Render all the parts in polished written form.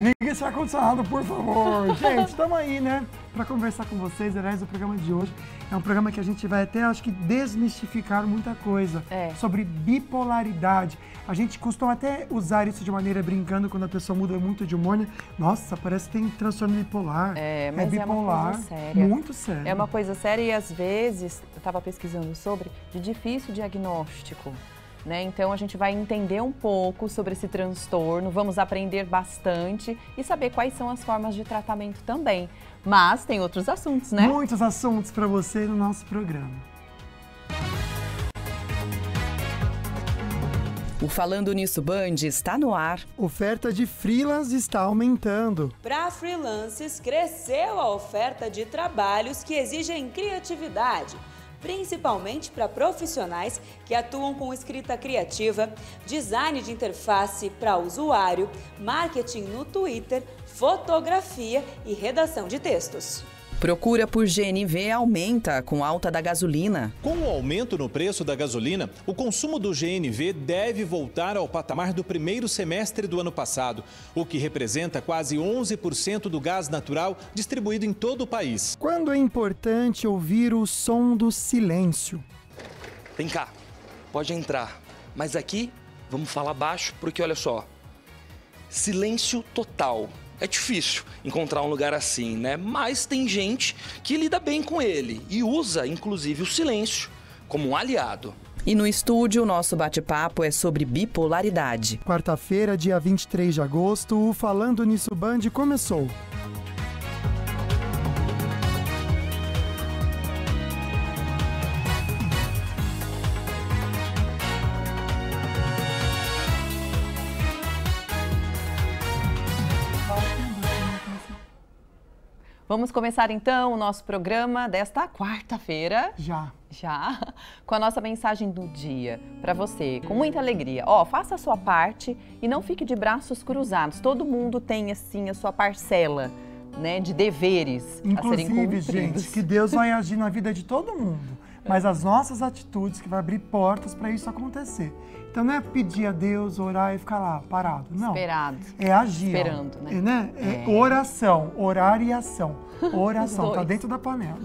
Liga esse ar-condicionado, por favor. Gente, estamos aí, né, para conversar com vocês. Aliás, o programa de hoje é um programa que a gente vai até, acho que, desmistificar muita coisa sobre bipolaridade. A gente costuma até usar isso de maneira brincando quando a pessoa muda muito de humor, né? Nossa, parece que tem transtorno bipolar. Mas bipolar. É uma coisa séria. Muito sério. É uma coisa séria e, às vezes, eu estava pesquisando sobre, de difícil diagnóstico. Né? Então, a gente vai entender um pouco sobre esse transtorno, vamos aprender bastante e saber quais são as formas de tratamento também. Mas tem outros assuntos, né? Muitos assuntos para você no nosso programa. O Falando Nisso Band está no ar. Oferta de freelas está aumentando. Para freelances, cresceu a oferta de trabalhos que exigem criatividade, principalmente para profissionais que atuam com escrita criativa, design de interface para usuário, marketing no Twitter, fotografia e redação de textos. Procura por GNV aumenta com alta da gasolina. Com o aumento no preço da gasolina, o consumo do GNV deve voltar ao patamar do primeiro semestre do ano passado, o que representa quase 11% do gás natural distribuído em todo o país. Quando é importante ouvir o som do silêncio? Vem cá, pode entrar, mas aqui vamos falar baixo porque olha só, silêncio total. É difícil encontrar um lugar assim, né? Mas tem gente que lida bem com ele e usa, inclusive, o silêncio como um aliado. E no estúdio, o nosso bate-papo é sobre bipolaridade. Quarta-feira, dia 23 de agosto, o Falando Nisso Band começou. Vamos começar então o nosso programa desta quarta-feira. Já, com a nossa mensagem do dia para você, com muita alegria. Faça a sua parte e não fique de braços cruzados. Todo mundo tem, assim, a sua parcela, né, de deveres a serem cumpridos. Inclusive, gente, que Deus vai agir na vida de todo mundo. Mas as nossas atitudes que vai abrir portas para isso acontecer. Então não é pedir a Deus, orar e ficar lá parado. Não. Esperado. É agir. Esperando, né? É oração, orar e ação. Oração, tá dentro da palavra.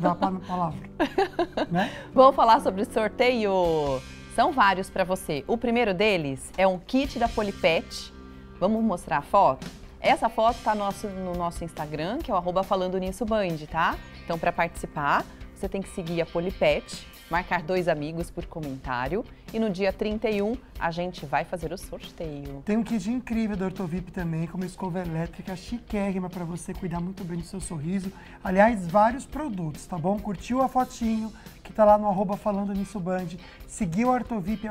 Né? Vamos falar sobre sorteio. São vários para você. O primeiro deles é um kit da Polipet. Vamos mostrar a foto? Essa foto tá no nosso Instagram, que é o @FalandoNissoBand, tá? Então, para participar, você tem que seguir a Polipet, marcar 2 amigos por comentário e no dia 31 a gente vai fazer o sorteio. Tem um kit incrível da Ortovip também, com uma escova elétrica chiquérrima para você cuidar muito bem do seu sorriso. Aliás, vários produtos, tá bom? Curtiu a fotinho que tá lá no @FalandoNissoBand, seguiu a Ortovip,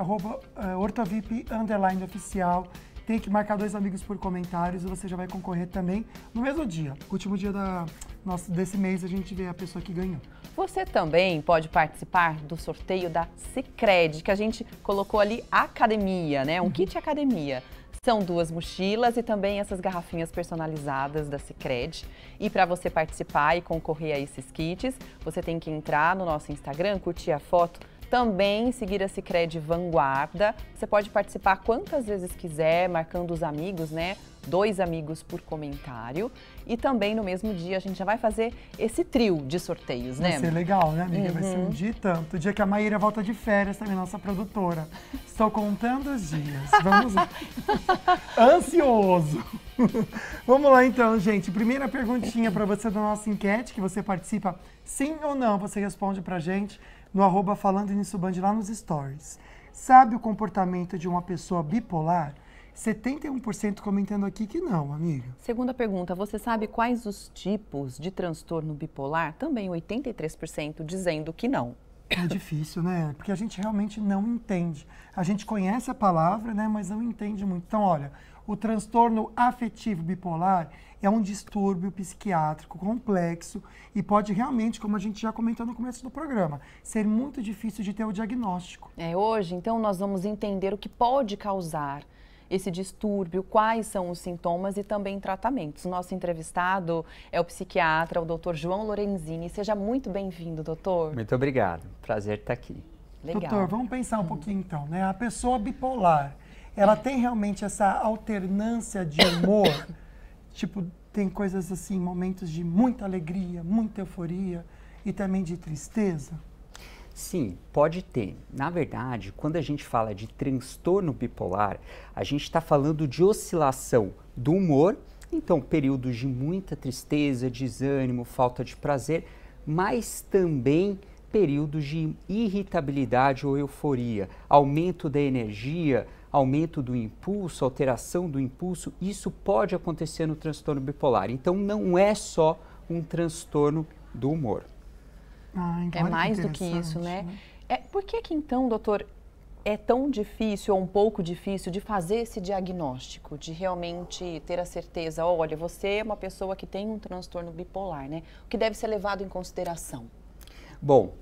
@Ortovip_oficial. Tem que marcar 2 amigos por comentários e você já vai concorrer também no mesmo dia. Último dia desse mês a gente vê a pessoa que ganhou. Você também pode participar do sorteio da Sicredi, que a gente colocou ali academia, né? Um kit academia. São 2 mochilas e também essas garrafinhas personalizadas da Sicredi. E para você participar e concorrer a esses kits, você tem que entrar no nosso Instagram, curtir a foto, também seguir a Sicredi Vanguarda. Você pode participar quantas vezes quiser, marcando os amigos, né? 2 amigos por comentário. E também no mesmo dia a gente já vai fazer esse trio de sorteios, né? Vai ser legal, né, amiga? Vai ser um dia e tanto. O dia que a Maíra volta de férias também, nossa produtora. Estou contando os dias. Vamos lá. Ansioso. Vamos lá então, gente. Primeira perguntinha para você da nossa enquete, que você participa sim ou não. Você responde pra gente no @FalandoNissoBand lá nos stories. Sabe o comportamento de uma pessoa bipolar? 71% comentando aqui que não, amiga. Segunda pergunta, você sabe quais os tipos de transtorno bipolar? Também 83% dizendo que não. É difícil, né? Porque a gente realmente não entende. A gente conhece a palavra, né? Mas não entende muito. Então, olha, o transtorno afetivo bipolar é um distúrbio psiquiátrico complexo e pode realmente, como a gente já comentou no começo do programa, ser muito difícil de ter o diagnóstico. Hoje, então, nós vamos entender o que pode causar esse distúrbio, quais são os sintomas e também tratamentos. Nosso entrevistado é o psiquiatra, o Dr. João Lorenzini. Seja muito bem-vindo, doutor. Muito obrigado. Prazer estar aqui. Legal. Doutor, vamos pensar um pouquinho então, né? A pessoa bipolar, ela tem realmente essa alternância de humor Tipo, tem coisas assim, momentos de muita alegria, muita euforia e também de tristeza? Sim, pode ter. Na verdade, quando a gente fala de transtorno bipolar, a gente está falando de oscilação do humor, então períodos de muita tristeza, desânimo, falta de prazer, mas também períodos de irritabilidade ou euforia, aumento da energia, aumento do impulso, alteração do impulso. Isso pode acontecer no transtorno bipolar. Então não é só um transtorno do humor. É mais do que isso, né? Por que então, doutor, é tão difícil ou um pouco difícil de fazer esse diagnóstico, de realmente ter a certeza, olha, você é uma pessoa que tem um transtorno bipolar, né? O que deve ser levado em consideração? Bom,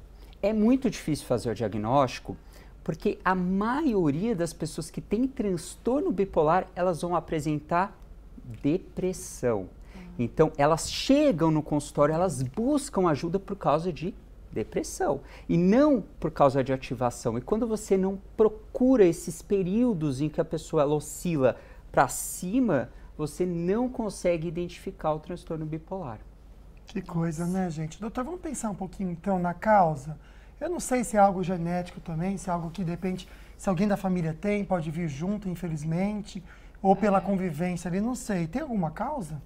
é muito difícil fazer o diagnóstico porque a maioria das pessoas que têm transtorno bipolar, elas vão apresentar depressão. Então, elas chegam no consultório, elas buscam ajuda por causa de depressão e não por causa de ativação. E quando você não procura esses períodos em que a pessoa ela oscila para cima, você não consegue identificar o transtorno bipolar. Que coisa, né, gente? Doutor, vamos pensar um pouquinho, então, na causa. Eu não sei se é algo genético também, se é algo que, de repente, se alguém da família tem, pode vir junto, infelizmente, ou pela convivência ali, não sei. Tem alguma causa?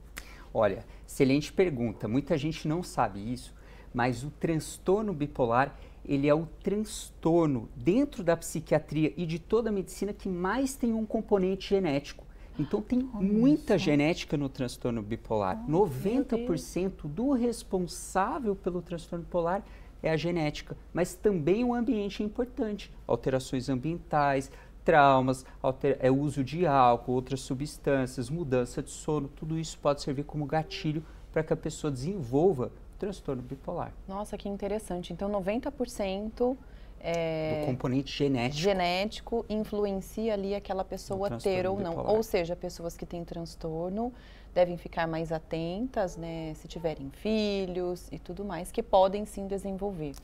Olha, excelente pergunta. Muita gente não sabe isso, mas o transtorno bipolar, ele é o transtorno dentro da psiquiatria e de toda a medicina que mais tem um componente genético. Então tem muita genética no transtorno bipolar. 90% do responsável pelo transtorno bipolar é a genética, mas também o ambiente é importante. Alterações ambientais, traumas, uso de álcool, outras substâncias, mudança de sono, tudo isso pode servir como gatilho para que a pessoa desenvolva transtorno bipolar. Nossa, que interessante. Então, 90% do componente genético influencia ali aquela pessoa ter ou não. bipolar. Ou seja, pessoas que têm transtorno devem ficar mais atentas, né, se tiverem filhos e tudo mais, que podem sim desenvolver.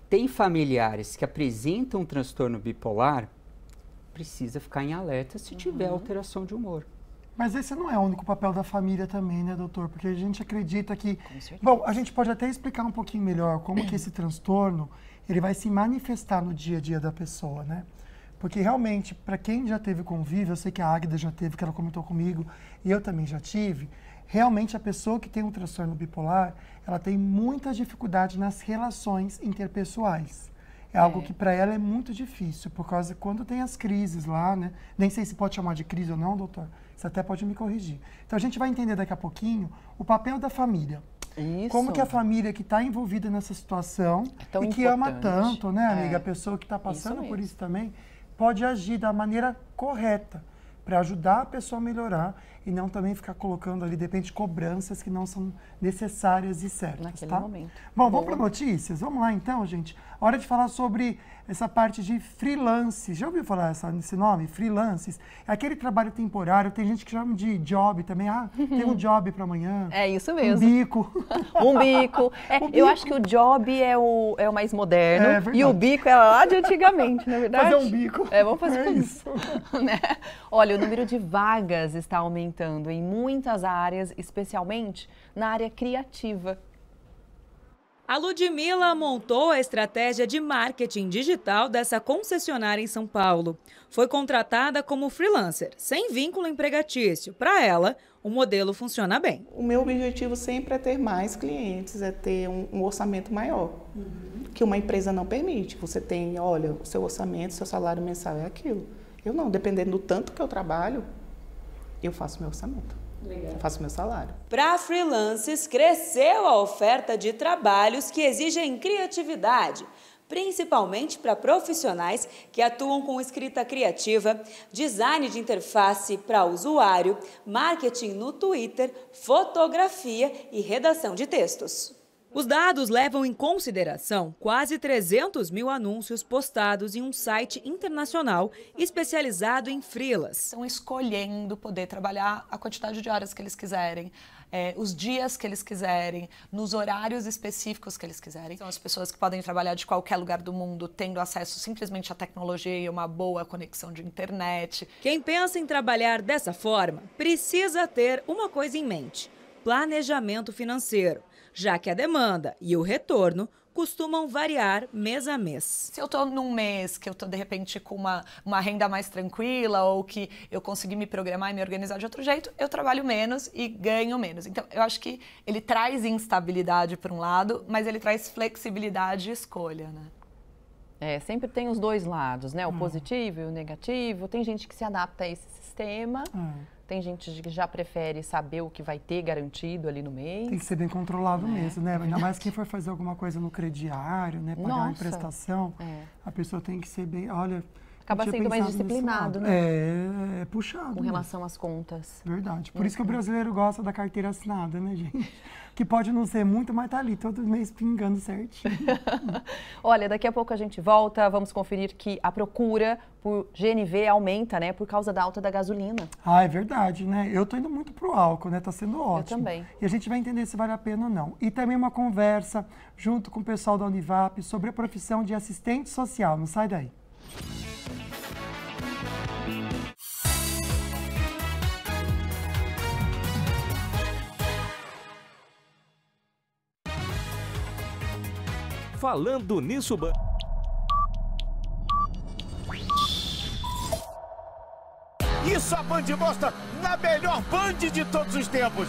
Tem familiares que apresentam transtorno bipolar, precisa ficar em alerta se tiver alteração de humor. Mas esse não é o único papel da família também, né, doutor? Porque a gente acredita que... Bom, a gente pode até explicar um pouquinho melhor como que esse transtorno, ele vai se manifestar no dia a dia da pessoa, né? Porque realmente, para quem já teve convívio, eu sei que a Águida já teve, que ela comentou comigo, e eu também já tive, realmente a pessoa que tem um transtorno bipolar, ela tem muita dificuldade nas relações interpessoais. É algo que para ela é muito difícil, por causa de quando tem as crises lá, né? Nem sei se pode chamar de crise ou não, doutor. Você até pode me corrigir. Então a gente vai entender daqui a pouquinho o papel da família. Isso. Como que a família que está envolvida nessa situação e que ama tanto, né, amiga? A pessoa que está passando por isso também pode agir da maneira correta para ajudar a pessoa a melhorar e não também ficar colocando ali, de repente, cobranças que não são necessárias e certas, naquele tá? momento. Bom, vamos para notícias? Vamos lá então, gente. Hora de falar sobre essa parte de freelance. Já ouviu falar esse nome? Freelances. É aquele trabalho temporário, tem gente que chama de job também. Ah, tem um job para amanhã. É isso mesmo. Um bico. Um bico. Eu acho que o job é o mais moderno e o bico é lá de antigamente, não é verdade? Fazer um bico. Vamos fazer isso. Né? Olha, o número de vagas está aumentando em muitas áreas, especialmente na área criativa. A Ludmila montou a estratégia de marketing digital dessa concessionária em São Paulo. Foi contratada como freelancer, sem vínculo empregatício. Para ela, o modelo funciona bem. O meu objetivo sempre é ter mais clientes, é ter um orçamento maior, que uma empresa não permite. Você tem, olha, o seu orçamento, seu salário mensal é aquilo. Eu não, dependendo do tanto que eu trabalho, eu faço meu orçamento. Legal. Eu faço meu salário. Para freelancers, cresceu a oferta de trabalhos que exigem criatividade, principalmente para profissionais que atuam com escrita criativa, design de interface para usuário, marketing no Twitter, fotografia e redação de textos. Os dados levam em consideração quase 300 mil anúncios postados em um site internacional especializado em freelas. Estão escolhendo poder trabalhar a quantidade de horas que eles quiserem, os dias que eles quiserem, nos horários específicos que eles quiserem. São as pessoas que podem trabalhar de qualquer lugar do mundo, tendo acesso simplesmente à tecnologia e uma boa conexão de internet. Quem pensa em trabalhar dessa forma precisa ter uma coisa em mente: planejamento financeiro, já que a demanda e o retorno costumam variar mês a mês. Se eu estou num mês que eu estou, de repente, com uma renda mais tranquila ou que eu consegui me programar e me organizar de outro jeito, eu trabalho menos e ganho menos. Então, eu acho que ele traz instabilidade por um lado, mas ele traz flexibilidade e escolha, né? Sempre tem os dois lados, né? O positivo e o negativo. Tem gente que se adapta a esse sistema. Tem gente que já prefere saber o que vai ter garantido ali no mês. Tem que ser bem controlado mesmo, né? Ainda mais quem for fazer alguma coisa no crediário, né? Pagar uma prestação, a pessoa tem que ser bem... Olha, acaba sendo mais disciplinado, né? É puxado. Com relação às contas. Verdade. Por isso que o brasileiro gosta da carteira assinada, né, gente? Que pode não ser muito, mas tá ali todo mês pingando certinho. Olha, daqui a pouco a gente volta, vamos conferir que a procura por GNV aumenta, né, por causa da alta da gasolina. É verdade, né? Eu tô indo muito pro álcool, né? Tá sendo ótimo. Eu também. E a gente vai entender se vale a pena ou não. E também uma conversa junto com o pessoal da Univap sobre a profissão de assistente social. Não sai daí. Falando nisso... Isso a Band mostra na melhor Band de todos os tempos.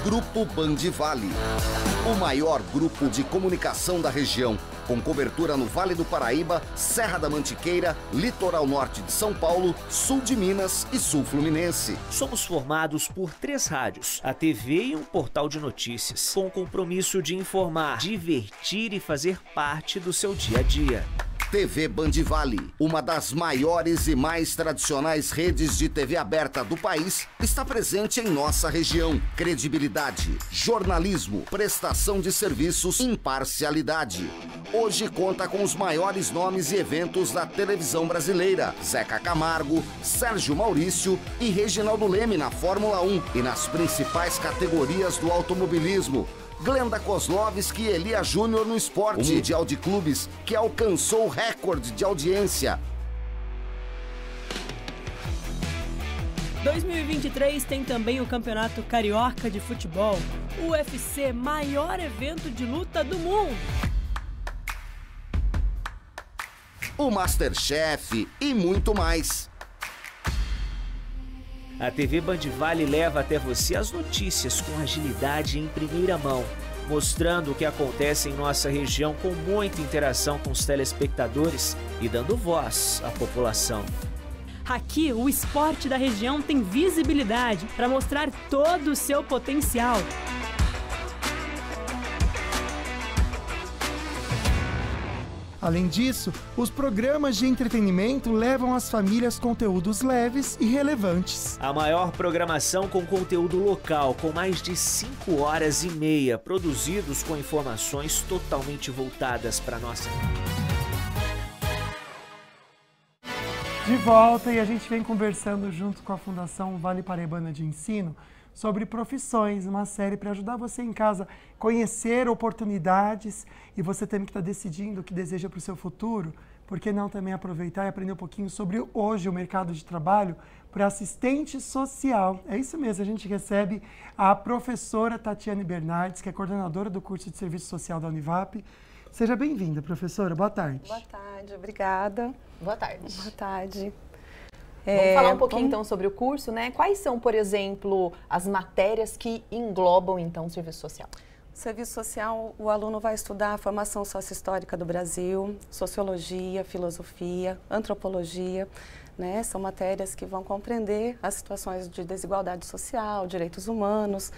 Grupo Band Vale, o maior grupo de comunicação da região, com cobertura no Vale do Paraíba, Serra da Mantiqueira, Litoral Norte de São Paulo, Sul de Minas e Sul Fluminense. Somos formados por 3 rádios, a TV e um portal de notícias, com o compromisso de informar, divertir e fazer parte do seu dia a dia. TV Band Vale, uma das maiores e mais tradicionais redes de TV aberta do país, está presente em nossa região. Credibilidade, jornalismo, prestação de serviços, imparcialidade. Hoje conta com os maiores nomes e eventos da televisão brasileira: Zeca Camargo, Sérgio Maurício e Reginaldo Leme na Fórmula 1 e nas principais categorias do automobilismo. Glenda Kozlovski e Elia Júnior no esporte. O Mundial de Clubes, que alcançou o recorde de audiência. 2023 tem também o Campeonato Carioca de Futebol, o UFC, maior evento de luta do mundo. O MasterChef e muito mais. A TV Band Vale leva até você as notícias com agilidade em primeira mão, mostrando o que acontece em nossa região com muita interação com os telespectadores e dando voz à população. Aqui, o esporte da região tem visibilidade para mostrar todo o seu potencial. Além disso, os programas de entretenimento levam às famílias conteúdos leves e relevantes. A maior programação com conteúdo local, com mais de 5 horas e meia, produzidos com informações totalmente voltadas para nossa... De volta, e a gente vem conversando junto com a Fundação Vale Paraibana de Ensino sobre profissões, uma série para ajudar você em casa a conhecer oportunidades, e você também que está decidindo o que deseja para o seu futuro, por que não também aproveitar e aprender um pouquinho sobre hoje o mercado de trabalho para assistente social. É isso mesmo, a gente recebe a professora Tatiane Bernardes, que é coordenadora do curso de Serviço Social da Univap. Seja bem-vinda, professora. Boa tarde. Boa tarde, obrigada. Boa tarde. Boa tarde. Vamos falar um pouquinho, então, sobre o curso, né? Quais são, por exemplo, as matérias que englobam, então, o serviço social? O serviço social, o aluno vai estudar a formação sócio-histórica do Brasil, sociologia, filosofia, antropologia, né? São matérias que vão compreender as situações de desigualdade social, direitos humanos.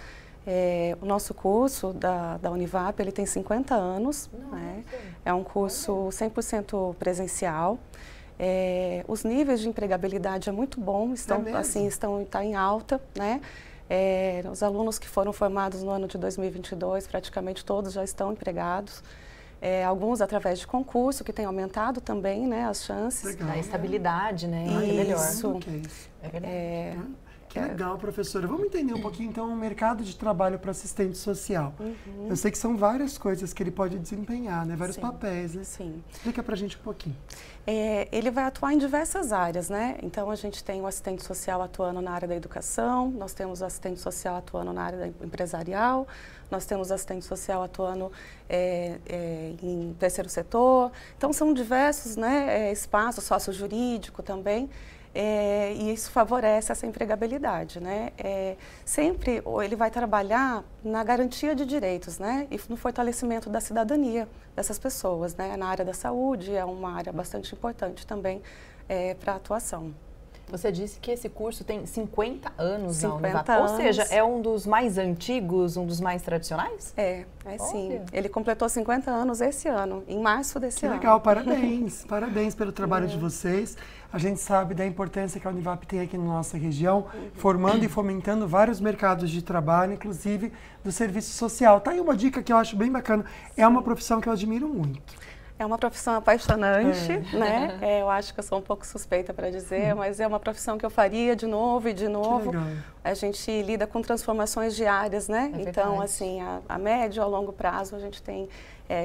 O nosso curso da Univap, ele tem 50 anos, né? É um curso 100% presencial. Os níveis de empregabilidade é muito bom, está em alta, né? Os alunos que foram formados no ano de 2022, praticamente todos já estão empregados. Alguns através de concurso, que tem aumentado também, né, as chances. A estabilidade, né? Isso. É verdade. Que legal, professora. Vamos entender um pouquinho, então, o mercado de trabalho para assistente social. Eu sei que são várias coisas que ele pode desempenhar, né? Vários papéis, né? Sim. Explica pra gente um pouquinho. Ele vai atuar em diversas áreas, né? Então, a gente tem o assistente social atuando na área da educação, nós temos o assistente social atuando na área da empresarial, nós temos o assistente social atuando em terceiro setor. Então, são diversos, né, espaços, sócio-jurídico também. E isso favorece essa empregabilidade, né? Sempre ele vai trabalhar na garantia de direitos, né? E no fortalecimento da cidadania dessas pessoas, né? Na área da saúde é uma área bastante importante também para a atuação. Você disse que esse curso tem 50 anos 50 na Univap, anos. ou seja, é um dos mais antigos, um dos mais tradicionais? Sim. Ele completou 50 anos esse ano, em março desse ano. Que legal, parabéns. Parabéns pelo trabalho de vocês. A gente sabe da importância que a Univap tem aqui na nossa região, formando e fomentando vários mercados de trabalho, inclusive do serviço social. Tá aí uma dica que eu acho bem bacana. É uma profissão que eu admiro muito. É uma profissão apaixonante, né? Eu acho que eu sou um pouco suspeita para dizer, mas é uma profissão que eu faria de novo e de novo. A gente lida com transformações diárias, né? Então, assim, a médio, a longo prazo, a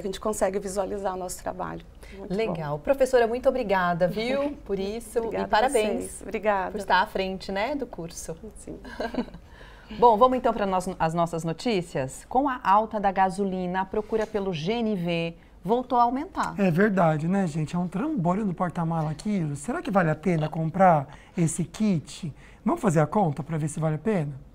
gente consegue visualizar o nosso trabalho. Muito legal. Bom. Professora, muito obrigada, viu, por isso. Obrigada e parabéns. Obrigada. Por estar à frente, né, do curso. Sim. Bom, vamos então para as nossas notícias? Com a alta da gasolina, a procura pelo GNV voltou a aumentar. É verdade, né, gente? É um trambolho no porta-mala aquilo. Será que vale a pena comprar esse kit? Vamos fazer a conta para ver se vale a pena?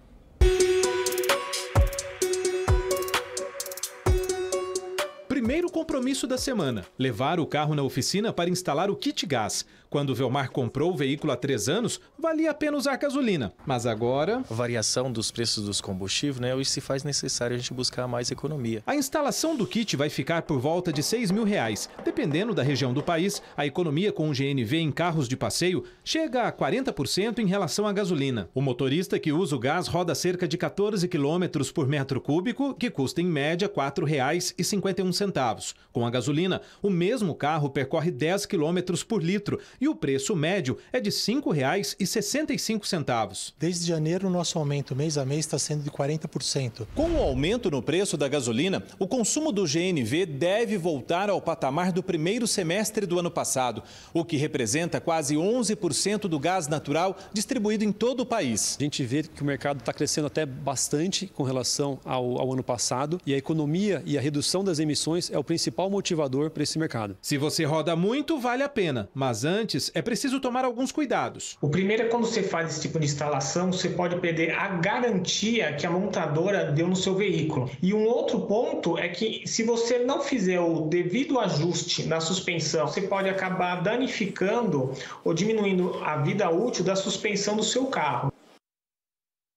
Primeiro compromisso da semana, levar o carro na oficina para instalar o kit gás. Quando o Velmar comprou o veículo há 3 anos, valia a pena usar gasolina. Mas agora... A variação dos preços dos combustíveis, né, hoje se faz necessário a gente buscar mais economia. A instalação do kit vai ficar por volta de R$6.000. Dependendo da região do país, a economia com o GNV em carros de passeio chega a 40% em relação à gasolina. O motorista que usa o gás roda cerca de 14 km por metro cúbico, que custa em média R$ 4,51. Com a gasolina, o mesmo carro percorre 10 km por litro e o preço médio é de R$ 5,65. Desde janeiro, o nosso aumento mês a mês está sendo de 40%. Com o aumento no preço da gasolina, o consumo do GNV deve voltar ao patamar do primeiro semestre do ano passado, o que representa quase 11% do gás natural distribuído em todo o país. A gente vê que o mercado está crescendo até bastante com relação ao ano passado e a economia e a redução das emissões é o principal motivador para esse mercado. Se você roda muito, vale a pena, mas antes é preciso tomar alguns cuidados. O primeiro é quando você faz esse tipo de instalação, você pode perder a garantia que a montadora deu no seu veículo. E um outro ponto é que se você não fizer o devido ajuste na suspensão, você pode acabar danificando ou diminuindo a vida útil da suspensão do seu carro.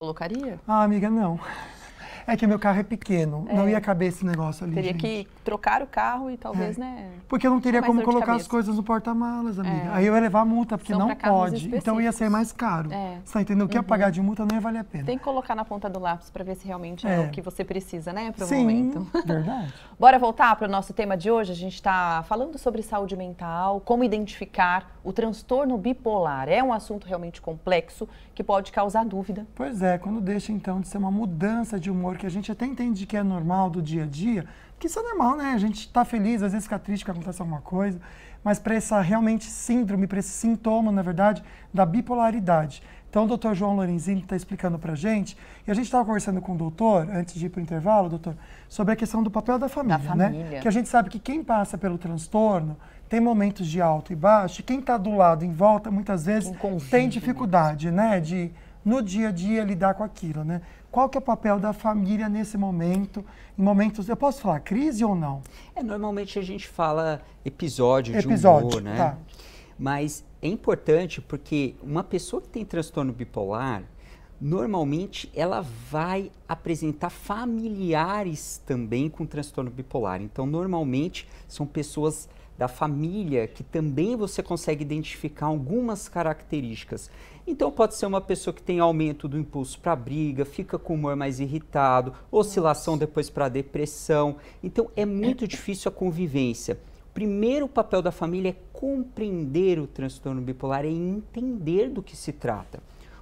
Colocaria? Ah, amiga, não. É que meu carro é pequeno, não ia caber esse negócio ali, Teria gente. que trocar o carro e talvez, né... Porque eu não teria como colocar as coisas no porta-malas, amiga. Aí eu ia levar multa, porque não pode. Então ia ser mais caro. Você tá entendendo? O que ia pagar de multa não ia valer a pena. Tem que colocar na ponta do lápis para ver se realmente é o que você precisa, né, para o Sim, momento. Verdade. Bora voltar para o nosso tema de hoje? A gente está falando sobre saúde mental, como identificar o transtorno bipolar. É um assunto realmente complexo que pode causar dúvida. Pois é, quando deixa então de ser uma mudança de humor que a gente até entende que é normal do dia a dia, porque isso é normal, né? A gente tá feliz, às vezes fica triste que acontece alguma coisa, mas para essa realmente síndrome, para esse sintoma, na verdade, da bipolaridade. Então, o doutor João Lorenzini está explicando para a gente, e a gente estava conversando com o doutor, antes de ir para o intervalo, doutor, sobre a questão do papel da família, né? Que a gente sabe que quem passa pelo transtorno tem momentos de alto e baixo, e quem está do lado, em volta, muitas vezes tem dificuldade, né? De, no dia a dia, lidar com aquilo, né? Qual que é o papel da família nesse momento? Em momentos, eu posso falar crise ou não? Normalmente a gente fala episódio de humor, né? Tá. Mas é importante porque uma pessoa que tem transtorno bipolar, normalmente ela vai apresentar familiares também com transtorno bipolar. Então, normalmente são pessoas da família, que também você consegue identificar algumas características. Então pode ser uma pessoa que tem aumento do impulso para briga, fica com o humor mais irritado, oscilação depois para depressão. Então é muito difícil a convivência. Primeiro, o papel da família é compreender o transtorno bipolar e entender do que se trata.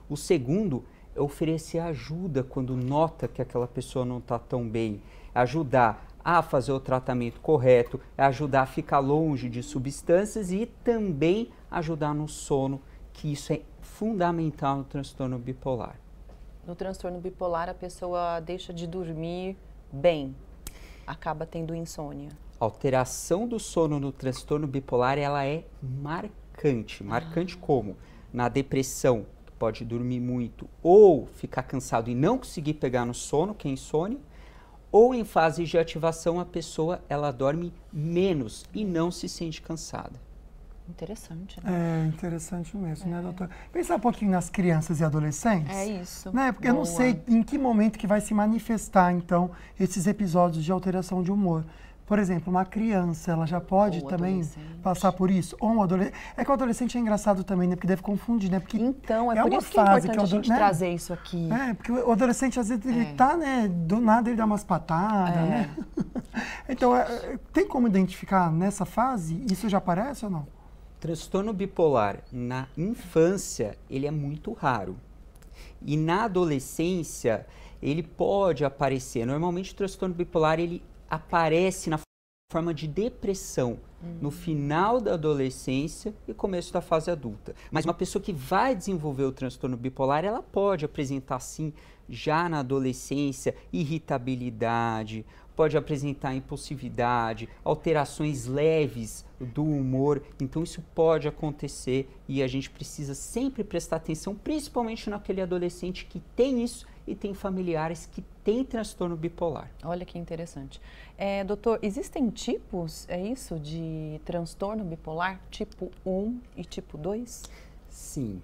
O segundo é oferecer ajuda quando nota que aquela pessoa não está tão bem, ajudar a fazer o tratamento correto, ajudar a ficar longe de substâncias e também ajudar no sono, que isso é fundamental no transtorno bipolar. No transtorno bipolar, a pessoa deixa de dormir bem, acaba tendo insônia. A alteração do sono no transtorno bipolar, ela é marcante. Marcante como? Na depressão, que pode dormir muito ou ficar cansado e não conseguir pegar no sono, que é insônia, ou em fase de ativação, a pessoa ela dorme menos e não se sente cansada. Interessante, né? É interessante mesmo, né, doutor? Pensar um pouquinho nas crianças e adolescentes. É isso. Né? Porque eu não sei em que momento que vai se manifestar, então, esses episódios de alteração de humor. Por exemplo, uma criança, ela já pode também passar por isso? Ou um adolescente. É que o adolescente é engraçado também, né? Porque deve confundir, né? Porque então, é por uma isso que é fase importante a gente trazer isso aqui. É, porque o adolescente, às vezes, ele tá, né? Do nada ele dá umas patadas, né? Então, tem como identificar nessa fase? Isso já aparece ou não? Transtorno bipolar na infância, ele é muito raro. E na adolescência, ele pode aparecer. Normalmente, o transtorno bipolar, ele aparece na forma de depressão no final da adolescência e começo da fase adulta. Mas uma pessoa que vai desenvolver o transtorno bipolar, ela pode apresentar, sim, já na adolescência, irritabilidade, pode apresentar impulsividade, alterações leves do humor. Então isso pode acontecer e a gente precisa sempre prestar atenção, principalmente naquele adolescente que tem isso e tem familiares que têm transtorno bipolar. Olha que interessante. Doutor, existem tipos, é isso, de transtorno bipolar? Tipo 1 e tipo 2? Sim.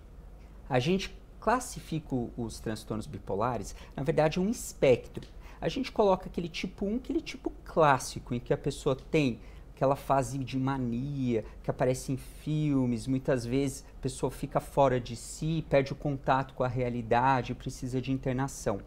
A gente classifica os transtornos bipolares, na verdade, um espectro. A gente coloca aquele tipo 1, aquele tipo clássico, em que a pessoa tem aquela fase de mania, que aparece em filmes, muitas vezes a pessoa fica fora de si, perde o contato com a realidade, precisa de internação.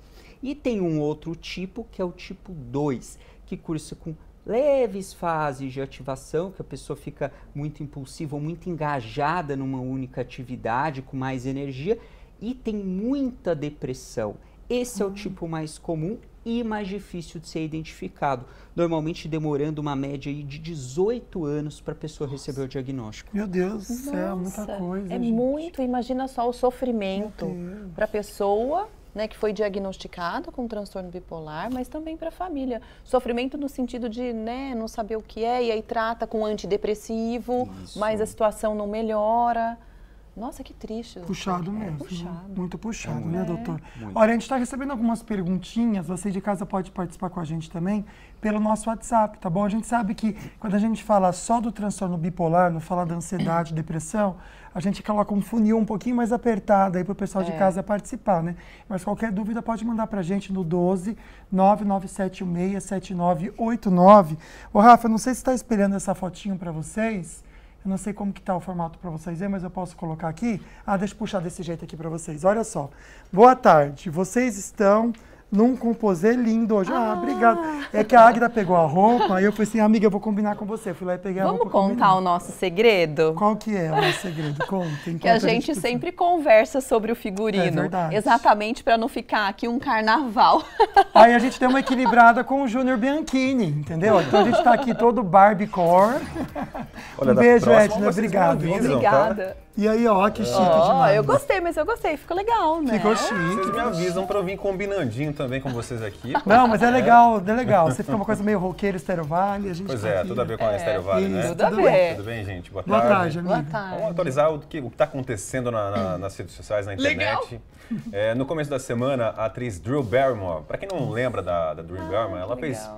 E tem um outro tipo, que é o tipo 2, que cursa com leves fases de ativação, que a pessoa fica muito impulsiva ou muito engajada numa única atividade, com mais energia, e tem muita depressão. Esse é o tipo mais comum e mais difícil de ser identificado, normalmente demorando uma média aí de 18 anos para a pessoa receber o diagnóstico. Meu Deus do céu, muita coisa, gente. Muito, imagina só o sofrimento para a pessoa, né, que foi diagnosticada com transtorno bipolar, mas também para a família. Sofrimento no sentido de, né, não saber o que é, e aí trata com antidepressivo, mas a situação não melhora. Nossa, que triste. Doutor. Puxado mesmo. Puxado. Muito puxado, né, doutor? Muito. Olha, a gente está recebendo algumas perguntinhas, você de casa pode participar com a gente também pelo nosso WhatsApp, tá bom? A gente sabe que quando a gente fala só do transtorno bipolar, não fala da ansiedade, depressão, a gente coloca um funil um pouquinho mais apertado aí para o pessoal de casa participar, né? Mas qualquer dúvida pode mandar para a gente no 12 99716 7989. Ô, Rafa, não sei se está espelhando essa fotinho para vocês. Eu não sei como que tá o formato para vocês verem, mas eu posso colocar aqui. Deixa eu puxar desse jeito aqui para vocês. Olha só. Boa tarde. Vocês estão num composê lindo hoje. Obrigado. É que a Águida pegou a roupa, aí eu falei assim, amiga, eu vou combinar com você. Eu fui lá e peguei a roupa. Vamos contar o nosso segredo? Qual que é o nosso segredo? Contem. Que a gente sempre conversa sobre o figurino. É verdade. Exatamente para não ficar aqui um carnaval. Aí a gente deu uma equilibrada com o Júnior Bianchini, entendeu? Então a gente tá aqui todo Barbiecore. Um beijo, Edna. Obrigado. Obrigada. E aí, ó, que chique demais. Eu gostei, mas eu gostei. Ficou legal, né? Ficou chique. Vocês me avisam pra eu vir combinandinho também com vocês aqui. Não, mas é legal, é legal. Você fica uma coisa meio roqueiro, Estéreo Vale. Pois é, tudo a ver com a Estéreo Vale, né? Tudo a ver. Tudo bem, gente? Boa tarde, amigo. Boa tarde. Vamos atualizar o que está acontecendo nas redes sociais, na internet. No começo da semana, a atriz Drew Barrymore, para quem não lembra da Drew Barrymore, ela fez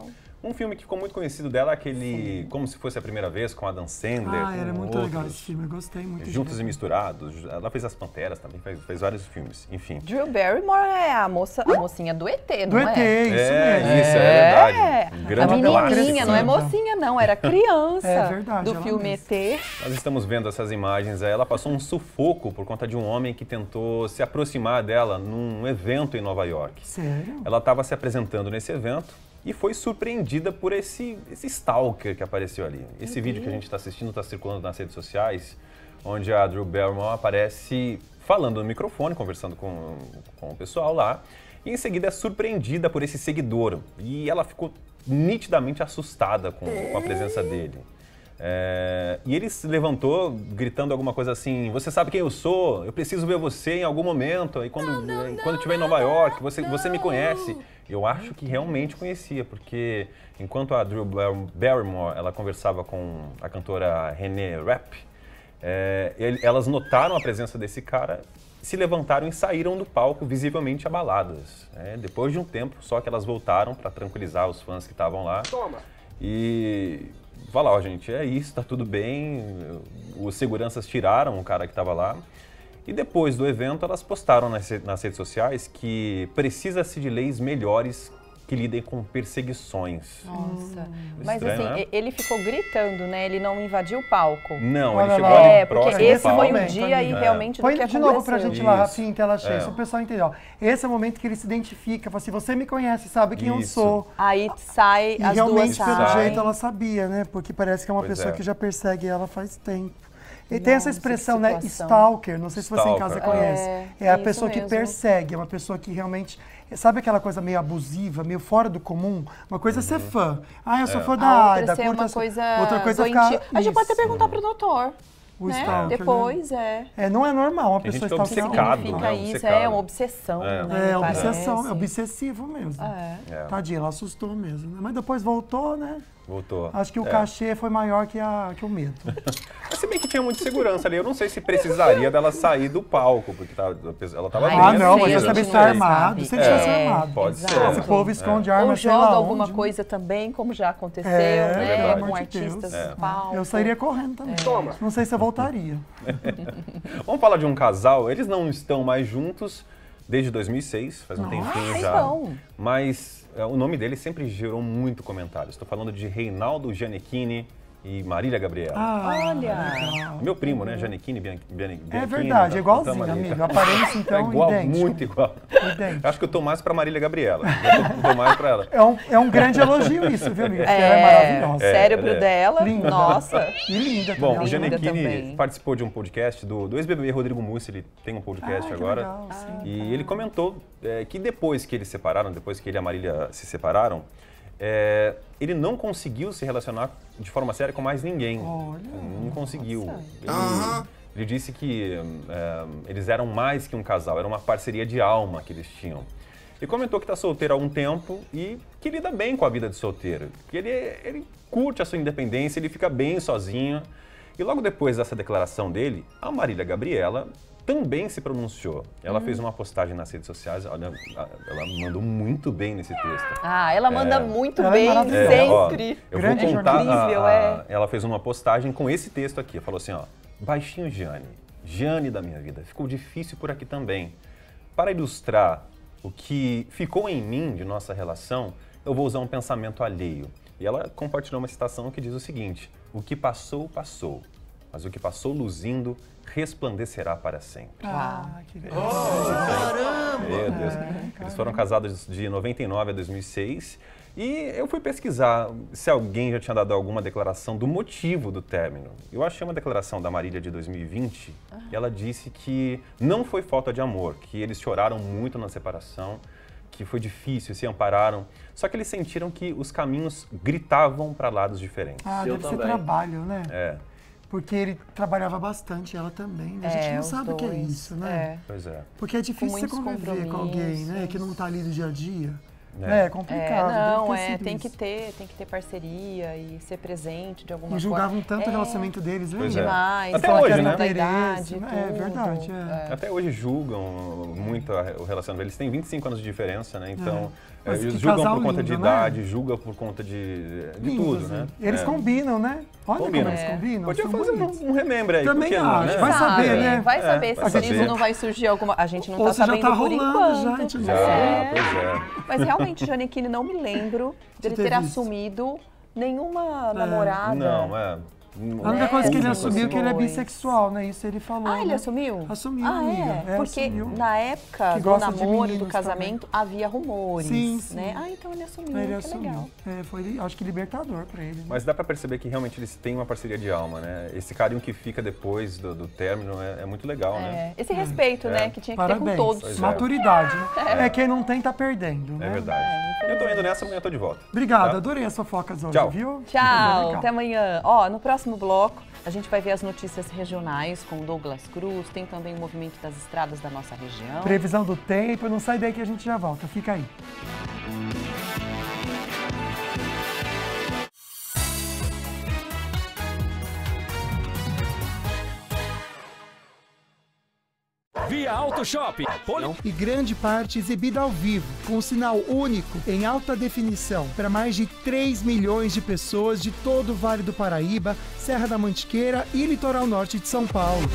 Um filme que ficou muito conhecido dela é aquele Como Se Fosse a Primeira Vez, com Adam Sandler. Ah, era muito legal esse filme, eu gostei muito. Juntos e Misturados. Ela fez As Panteras também, fez vários filmes, enfim. Drew Barrymore é a mocinha do ET, não é? Do ET, isso mesmo. Isso, é verdade. Um grande a menininha, clássico. não é mocinha não, era criança É verdade, do filme mesmo. ET. Nós estamos vendo essas imagens, ela passou um sufoco por conta de um homem que tentou se aproximar dela num evento em Nova York. Sério? Ela estava se apresentando nesse evento e foi surpreendida por esse stalker que apareceu ali. Esse vídeo que a gente está assistindo está circulando nas redes sociais, onde a Drew Barrymore aparece falando no microfone, conversando com o pessoal lá, e em seguida é surpreendida por esse seguidor. E ela ficou nitidamente assustada com a presença dele. E ele se levantou gritando alguma coisa assim: você sabe quem eu sou? Eu preciso ver você em algum momento. E quando estiver em Nova York, você me conhece. Eu acho que realmente conhecia, porque enquanto a Drew Barrymore ela conversava com a cantora Renee Rapp, elas notaram a presença desse cara, se levantaram e saíram do palco visivelmente abaladas. Depois de um tempo, só que elas voltaram para tranquilizar os fãs que estavam lá. E falar, ó, gente, é isso, tá tudo bem. Os seguranças tiraram o cara que estava lá. E depois do evento, elas postaram nas redes sociais que precisa-se de leis melhores que lidem com perseguições. Nossa, mas Estranho, assim, né? ele ficou gritando, né? Ele não invadiu o palco. Não, Olha ele chegou lá. ali próximo porque esse do palco. foi o dia e realmente do Põe que de novo pra aconteceu. gente lá, Isso. Rafinha, em tela cheia, só o pessoal entender. Ó. Esse é o momento que ele se identifica, fala assim, você me conhece, sabe quem eu Isso. sou. Aí sai, E as duas realmente, pelo saem. jeito, ela sabia, né? Porque parece que é uma Pois pessoa é. que já persegue ela faz tempo. E tem essa Nossa, expressão, que né? situação. Stalker, não sei se você em casa Stalker. conhece. É a isso pessoa que mesmo. persegue, é uma pessoa que realmente... Sabe aquela coisa meio abusiva, meio fora do comum? Uma coisa é ser fã. Ah, eu sou fã da A Aida. outra ser uma coisa outra coisa é doentia. ficar... A gente pode até Isso. perguntar pro doutor. O né? stalker, Depois, né? Não é normal uma Tem pessoa gente que é stalkear obcecado, alguém. Significa né? isso, Obcecado. é uma obsessão, né? É, me obsessão, parece. é obsessivo mesmo. É. Tadinha, ela assustou mesmo. Né? Mas depois voltou, né? Voltou. Acho que o cachê foi maior que o medo. Mas se bem que tinha muita segurança ali, eu não sei se precisaria dela sair do palco, porque ela estava Ai, bem. Ah, não, assim, mas eu você não deve sei. estar armado. Se ele tivesse armado. Pode exato. ser. Esse povo esconde arma, Ou sei lá joga onde. alguma coisa também, como já aconteceu, É, né? verdade. Com Pelo amor de artistas Deus. no palco. Eu sairia correndo também. Toma. Não sei se eu voltaria. Vamos falar de um casal, eles não estão mais juntos desde 2006, faz um tempinho já. então. Mas o nome dele sempre gerou muito comentário. Estou falando de Reinaldo Gianecchini e Marília Gabriela. Olha! Meu primo, né? Gianecchini, Bianchini. É verdade, é igualzinho, amigo. A aparência, então, é igual, idêntico. muito igual. Idêntico. Acho que eu tô mais pra Marília Gabriela. Eu tô mais pra ela. É um grande elogio isso, viu, amigo? Porque ela é maravilhosa. O cérebro dela, Linda. nossa. E linda Bom, também. o Gianecchini também. participou de um podcast do ex-BBB Rodrigo Mussi, ele tem um podcast que agora. legal, sim. E ele comentou que depois que eles se separaram, depois que ele e a Marília se separaram, ele não conseguiu se relacionar de forma séria com mais ninguém. Não conseguiu. Ele disse que eles eram mais que um casal, era uma parceria de alma que eles tinham. Ele comentou que está solteiro há um tempo e que lida bem com a vida de solteiro. Que ele curte a sua independência, ele fica bem sozinho. E logo depois dessa declaração dele, a Marília Gabriela também se pronunciou. Ela fez uma postagem nas redes sociais, olha, ela mandou muito bem nesse texto. Ah, ela manda muito Ela é bem, maravilhosa. sempre. Eu Grande vou contar, incrível, ela fez uma postagem com esse texto aqui, falou assim, ó, baixinho Gianni da minha vida, ficou difícil por aqui também. Para ilustrar o que ficou em mim de nossa relação, eu vou usar um pensamento alheio. E ela compartilhou uma citação que diz o seguinte, o que passou, passou, mas o que passou luzindo, resplandecerá para sempre. Que legal. Meu Deus. Eles foram casados de 99 a 2006 e eu fui pesquisar se alguém já tinha dado alguma declaração do motivo do término. Eu achei uma declaração da Marília de 2020 e ela disse que não foi falta de amor, que eles choraram muito na separação, que foi difícil, se ampararam, só que eles sentiram que os caminhos gritavam para lados diferentes. Deve ser trabalho, né? É. Porque ele trabalhava bastante, ela também, né? A gente não sabe o que é isso, né? Pois é. Porque é difícil você muitos conviver com alguém, né? compromissos. Que não tá ali do dia a dia. né? É complicado. Tem que ter parceria e ser presente de alguma forma. E julgavam tanto o relacionamento deles, né? Demais. Até hoje, né? Da idade, é verdade. Até hoje julgam muito o relacionamento. Eles têm 25 anos de diferença, né? Então, eles julgam por conta de idade, julgam por conta de tudo, né? Eles combinam, né? Olha como eles combinam. Podia fazer um remembre aí. Também acho. Né? Vai saber, né? Vai saber se isso não vai surgir alguma... A gente não tá sabendo já tá por enquanto. Já, a gente pois é. Mas realmente, Gianecchini, não me lembro de ele ter assumido nenhuma namorada. Não, A única coisa que ele assumiu é que ele é bissexual, né? Isso ele falou. Ele assumiu? Assumiu, amiga. Porque assumiu. na época do namoro, do casamento, havia rumores, né? Então ele assumiu, legal. Foi, acho que libertador pra ele. Né? Mas dá pra perceber que realmente eles têm uma parceria de alma, né? Esse carinho que fica depois do término é muito legal, né? Esse respeito, né? Que tinha que ter com todos. Maturidade, né? Quem não tem, tá perdendo, né? É verdade. Eu tô indo nessa, amanhã eu tô de volta. Obrigado, adorei as fofocas hoje, viu? Tchau, até amanhã. No próximo bloco, a gente vai ver as notícias regionais com o Douglas Cruz, tem também o movimento das estradas da nossa região. Previsão do tempo, não sai daí que a gente já volta, fica aí. Via Auto Shop. E grande parte exibida ao vivo, com um sinal único em alta definição para mais de 3 milhões de pessoas de todo o Vale do Paraíba, Serra da Mantiqueira e litoral norte de São Paulo.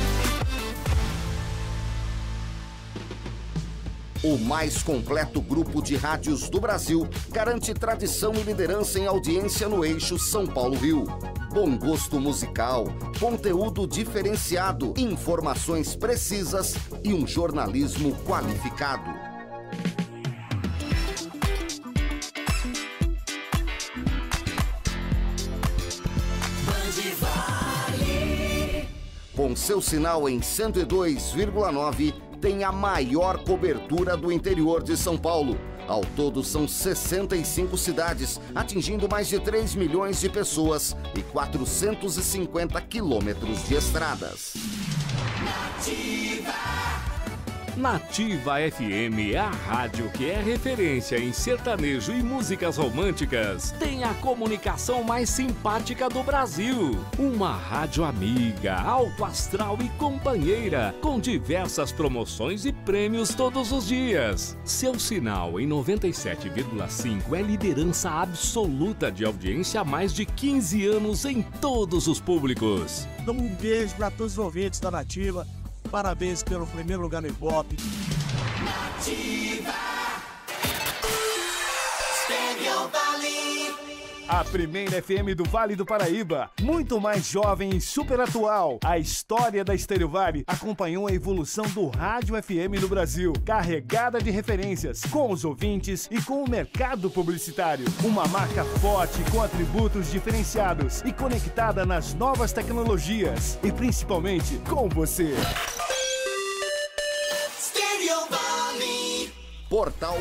O mais completo grupo de rádios do Brasil garante tradição e liderança em audiência no eixo São Paulo-Rio. Bom gosto musical, conteúdo diferenciado, informações precisas e um jornalismo qualificado. Com seu sinal em 102,9, tem a maior cobertura do interior de São Paulo. Ao todo, são 65 cidades, atingindo mais de 3 milhões de pessoas e 450 quilômetros de estradas. Nativa FM é a rádio que é referência em sertanejo e músicas românticas. Tem a comunicação mais simpática do Brasil. Uma rádio amiga, alto astral e companheira, com diversas promoções e prêmios todos os dias. Seu sinal em 97,5 é liderança absoluta de audiência há mais de 15 anos em todos os públicos. Dá um beijo para todos os ouvintes da Nativa. Parabéns pelo primeiro lugar no Ibope. Nativa. Estéreo Vale. A primeira FM do Vale do Paraíba, muito mais jovem e super atual. A história da Estéreo Vale acompanhou a evolução do rádio FM no Brasil, carregada de referências, com os ouvintes e com o mercado publicitário. Uma marca forte com atributos diferenciados e conectada nas novas tecnologias e principalmente com você. Estéreo Vale. Portal.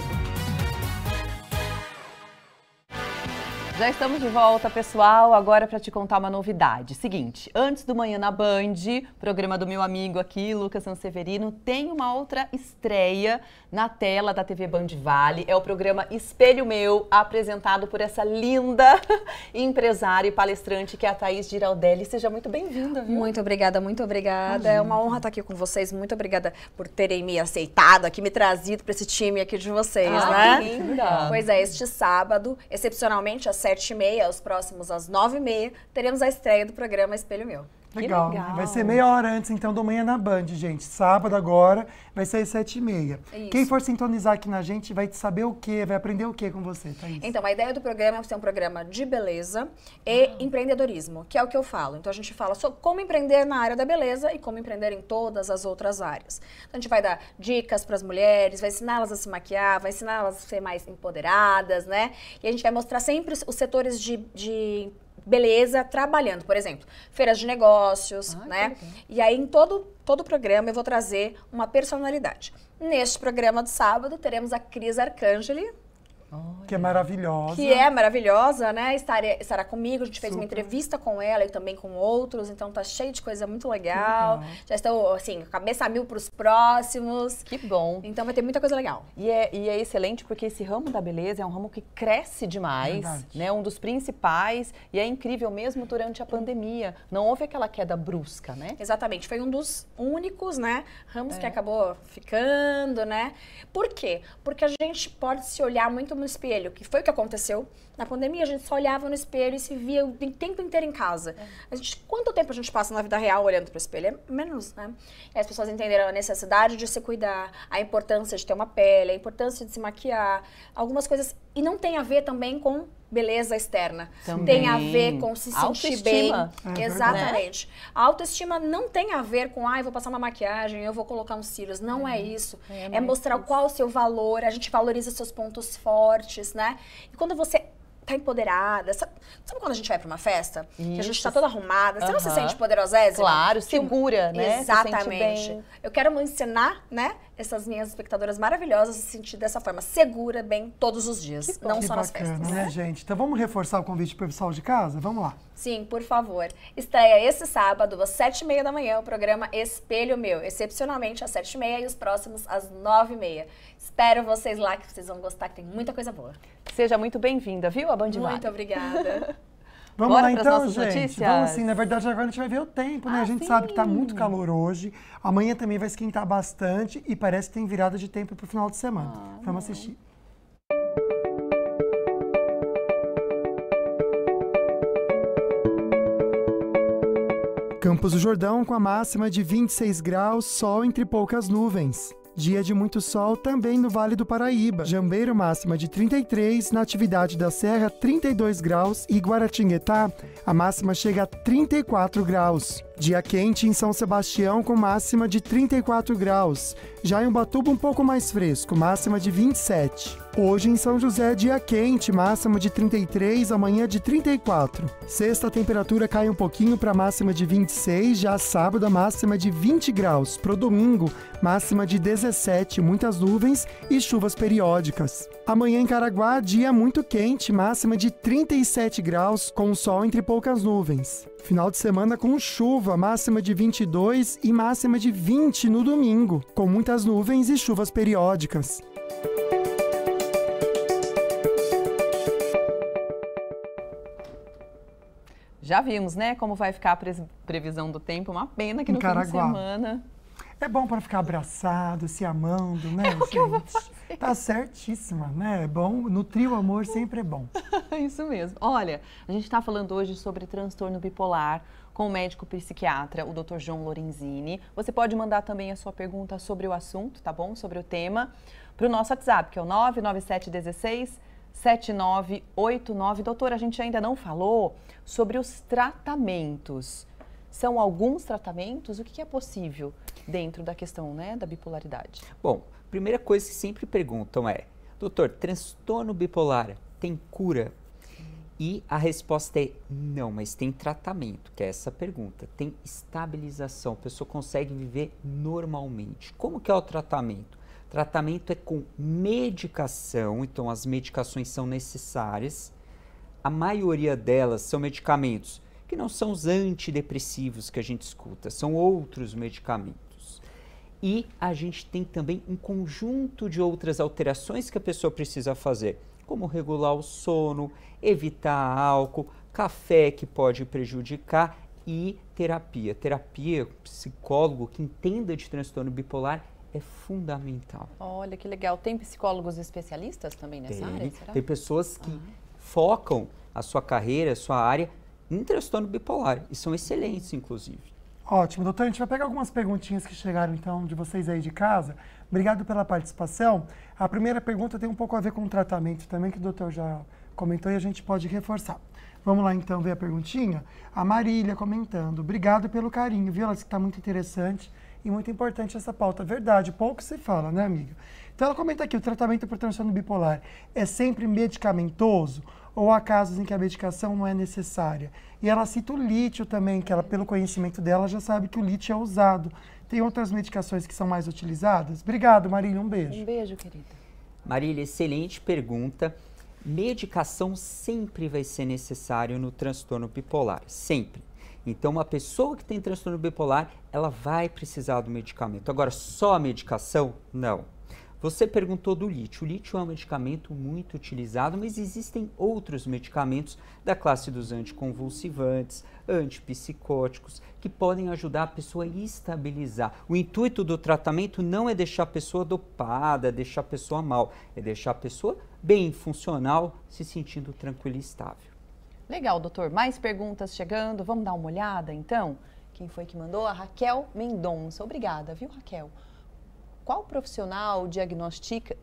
Já estamos de volta, pessoal, agora para te contar uma novidade. Seguinte, antes do Manhã na Band, programa do meu amigo aqui, Lucas Sanseverino, tem uma outra estreia na tela da TV Band Vale. É o programa Espelho Meu, apresentado por essa linda empresária e palestrante que é a Thaís Giraldelli. Seja muito bem-vinda, viu? Muito obrigada, muito obrigada. Imagina. É uma honra estar aqui com vocês. Muito obrigada por terem me aceitado aqui, me trazido para esse time aqui de vocês, né? Que linda. Pois é, este sábado, excepcionalmente às 7h30, os próximos às 9h30, teremos a estreia do programa Espelho Meu. Legal. Vai ser meia hora antes, então, do Manhã na Band, gente. Sábado agora, vai ser às 7h30. Quem for sintonizar aqui na gente vai saber o quê? Vai aprender o quê com você, Thaís? Então, a ideia do programa é ser um programa de beleza e empreendedorismo, que é o que eu falo. Então, a gente fala sobre como empreender na área da beleza e como empreender em todas as outras áreas. Então, a gente vai dar dicas para as mulheres, vai ensiná-las a se maquiar, vai ensiná-las a ser mais empoderadas, né? E a gente vai mostrar sempre os setores de beleza trabalhando, por exemplo, feiras de negócios, né? E aí, em todo o programa, eu vou trazer uma personalidade. Neste programa de sábado, teremos a Cris Arcangeli, Que é maravilhosa. Que é maravilhosa, né? Estará comigo, a gente fez uma entrevista com ela e também com outros, então tá cheio de coisa muito legal. Já estou, assim, cabeça a mil pros próximos. Que bom. Então vai ter muita coisa legal. E é excelente porque esse ramo da beleza é um ramo que cresce demais, né? Um dos principais, e é incrível mesmo durante a pandemia. Não houve aquela queda brusca, né? Exatamente, foi um dos únicos, né, ramos que acabou ficando, né? Por quê? Porque a gente pode se olhar muito no espelho, que foi o que aconteceu. Na pandemia, a gente só olhava no espelho e se via o tempo inteiro em casa. Quanto tempo a gente passa na vida real olhando para o espelho? É menos, né? E as pessoas entenderam a necessidade de se cuidar, a importância de ter uma pele, a importância de se maquiar, algumas coisas. E não tem a ver também com beleza externa. Tem a ver com se sentir bem. Exatamente. A autoestima não tem a ver com, eu vou passar uma maquiagem, eu vou colocar uns cílios. Não é isso. É mostrar qual o seu valor, a gente valoriza seus pontos fortes, né? E quando você tá empoderada, sabe quando a gente vai pra uma festa? Que a gente tá toda arrumada, você não se sente poderosésima? Claro, segura, né? Exatamente. Se sente bem. Eu quero ensinar, né, essas minhas espectadoras maravilhosas a se sentir dessa forma, segura, bem, todos os dias, não só nas festas. Né, gente? Então vamos reforçar o convite pro pessoal de casa? Vamos lá. Sim, por favor. Estreia esse sábado, às 7h30 da manhã, o programa Espelho Meu. Excepcionalmente às 7h30 e os próximos às 9h30. Espero vocês lá, que vocês vão gostar, que tem muita coisa boa. Seja muito bem-vinda, viu, a Band Vale? Muito obrigada. Vamos Bora lá então, gente. Notícias? Vamos sim. Na verdade, agora a gente vai ver o tempo, né? A gente sabe que tá muito calor hoje. Amanhã também vai esquentar bastante e parece que tem virada de tempo pro final de semana. Vamos assistir. Campos do Jordão com a máxima de 26 graus, sol entre poucas nuvens. Dia de muito sol também no Vale do Paraíba. Jambeiro máxima de 33, Natividade da Serra 32 graus e Guaratinguetá a máxima chega a 34 graus. Dia quente em São Sebastião com máxima de 34 graus. Já em Ubatuba um pouco mais fresco, máxima de 27. Hoje em São José dia quente, máxima de 33, amanhã de 34. Sexta a temperatura cai um pouquinho para máxima de 26, já sábado a máxima de 20 graus. Pro domingo, máxima de 17, muitas nuvens e chuvas periódicas. Amanhã em Caraguá, dia muito quente, máxima de 37 graus, com sol entre poucas nuvens. Final de semana com chuva, máxima de 22 e máxima de 20 no domingo, com muitas nuvens e chuvas periódicas. Já vimos, né, como vai ficar a previsão do tempo. Uma pena que no fim de semana... É bom para ficar abraçado, se amando, né, gente? Que eu vou fazer. Tá certíssima, né? É bom, nutrir o amor sempre é bom. Isso mesmo. Olha, a gente está falando hoje sobre transtorno bipolar com o médico psiquiatra, o Dr. João Lorenzini. Você pode mandar também a sua pergunta sobre o assunto, tá bom? Sobre o tema, para o nosso WhatsApp, que é o 99716-7989. Doutora, a gente ainda não falou sobre os tratamentos. São alguns tratamentos? O que é possível dentro da questão, né, da bipolaridade? Bom, a primeira coisa que sempre perguntam é, doutor, transtorno bipolar tem cura? E a resposta é não, mas tem tratamento, que é essa pergunta. Tem estabilização, a pessoa consegue viver normalmente. Como que é o tratamento? O tratamento é com medicação, então as medicações são necessárias. A maioria delas são medicamentos que não são os antidepressivos que a gente escuta, são outros medicamentos. E a gente tem também um conjunto de outras alterações que a pessoa precisa fazer, como regular o sono, evitar álcool, café que pode prejudicar e terapia. Terapia, psicólogo que entenda de transtorno bipolar é fundamental. Olha que legal. Tem psicólogos especialistas também nessa área? Será? Tem pessoas que focam a sua carreira, a sua área em transtorno bipolar e são excelentes, inclusive. Ótimo, doutor. A gente vai pegar algumas perguntinhas que chegaram, então, de vocês aí de casa. Obrigado pela participação. A primeira pergunta tem um pouco a ver com o tratamento também, que o doutor já comentou e a gente pode reforçar. Vamos lá, então, ver a perguntinha? A Marília comentando. Obrigado pelo carinho, viu? Ela disse que está muito interessante e muito importante essa pauta. Verdade, pouco se fala, né, amiga? Então, ela comenta aqui, o tratamento por transtorno bipolar é sempre medicamentoso ou há casos em que a medicação não é necessária? E ela cita o lítio também, que ela, pelo conhecimento dela, já sabe que o lítio é usado. Tem outras medicações que são mais utilizadas? Obrigado, Marília, um beijo. Um beijo, querida. Marília, excelente pergunta. Medicação sempre vai ser necessário no transtorno bipolar, sempre. Então, uma pessoa que tem transtorno bipolar, ela vai precisar do medicamento. Agora, só a medicação? Não. Você perguntou do lítio. O lítio é um medicamento muito utilizado, mas existem outros medicamentos da classe dos anticonvulsivantes, antipsicóticos, que podem ajudar a pessoa a estabilizar. O intuito do tratamento não é deixar a pessoa dopada, deixar a pessoa mal, é deixar a pessoa bem, funcional, se sentindo tranquila e estável. Legal, doutor. Mais perguntas chegando. Vamos dar uma olhada, então? Quem foi que mandou? A Raquel Mendonça. Obrigada, viu, Raquel? Qual profissional diagnostica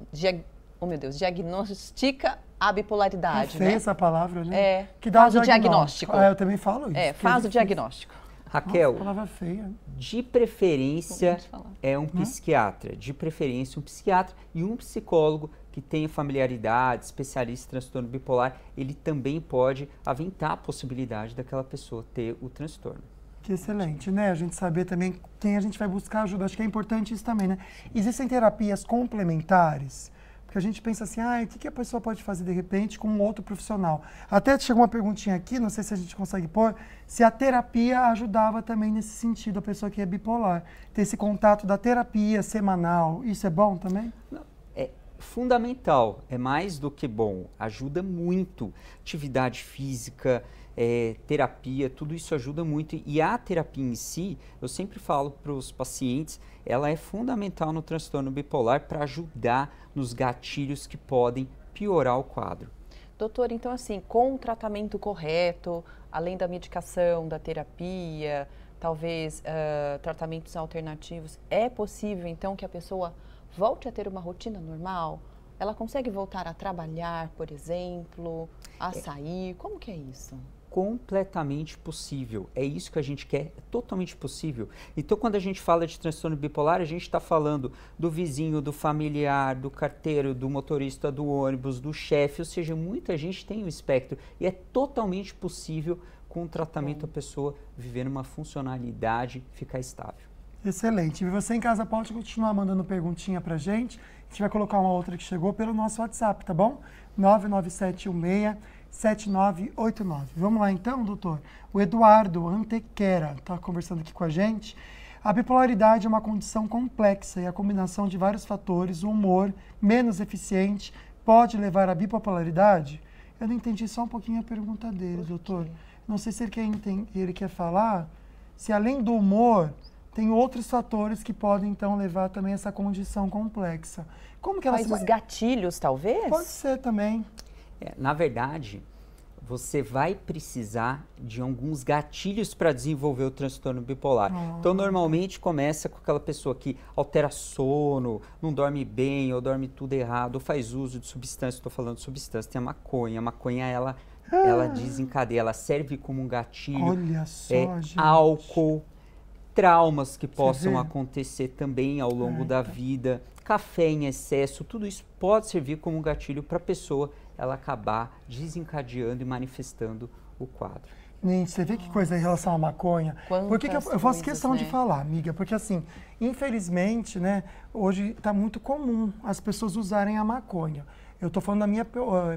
a bipolaridade? É feia essa palavra, né? É, que dá faz o diagnóstico. Eu também falo isso. Faz o diagnóstico. Raquel, nossa, palavra feia. De preferência é um psiquiatra, de preferência um psiquiatra e um psicólogo que tenha familiaridade, especialista em transtorno bipolar, ele também pode aventar a possibilidade daquela pessoa ter o transtorno. Que excelente, né? A gente saber também quem a gente vai buscar ajuda. Acho que é importante isso também, né? Existem terapias complementares, porque a gente pensa assim, o que a pessoa pode fazer de repente com um outro profissional? Até chegou uma perguntinha aqui, não sei se a gente consegue pôr, se a terapia ajudava também nesse sentido, a pessoa que é bipolar. Ter esse contato da terapia semanal, isso é bom também? Não, é fundamental, é mais do que bom, ajuda muito. Atividade física, terapia, tudo isso ajuda muito. E a terapia em si, eu sempre falo para os pacientes, ela é fundamental no transtorno bipolar para ajudar nos gatilhos que podem piorar o quadro. Doutor, então assim, com o tratamento correto, além da medicação, da terapia, talvez tratamentos alternativos, é possível então que a pessoa volte a ter uma rotina normal? Ela consegue voltar a trabalhar, por exemplo, a sair? Como que é isso? Completamente possível. É isso que a gente quer, é totalmente possível. Então, quando a gente fala de transtorno bipolar, a gente está falando do vizinho, do familiar, do carteiro, do motorista do ônibus, do chefe, ou seja, muita gente tem o espectro e é totalmente possível com o tratamento a pessoa viver numa funcionalidade, ficar estável. Excelente. E você em casa pode continuar mandando perguntinha pra gente. A gente vai colocar uma outra que chegou pelo nosso WhatsApp, tá bom? 99716-7989. Vamos lá então, doutor? O Eduardo Antequera está conversando aqui com a gente. A bipolaridade é uma condição complexa e a combinação de vários fatores, o humor menos eficiente, pode levar à bipolaridade? Eu não entendi só um pouquinho a pergunta dele, doutor. Não sei se ele quer falar se além do humor, tem outros fatores que podem, então, levar também a essa condição complexa. Como que ela Faz os gatilhos, talvez? Pode ser também. Na verdade, você vai precisar de alguns gatilhos para desenvolver o transtorno bipolar. Então, normalmente, começa com aquela pessoa que altera sono, não dorme bem, ou dorme tudo errado, ou faz uso de substância. Estou falando de substância, tem a maconha. A maconha, ela desencadeia, ela serve como um gatilho. Olha só, gente. Álcool, traumas que possam acontecer também ao longo da vida, café em excesso, tudo isso pode servir como um gatilho para a pessoa ela acabar desencadeando e manifestando o quadro. Gente, você vê que coisa em relação à maconha? Por que eu faço questão de falar, amiga? Porque assim, infelizmente, né, hoje está muito comum as pessoas usarem a maconha. Eu estou falando da minha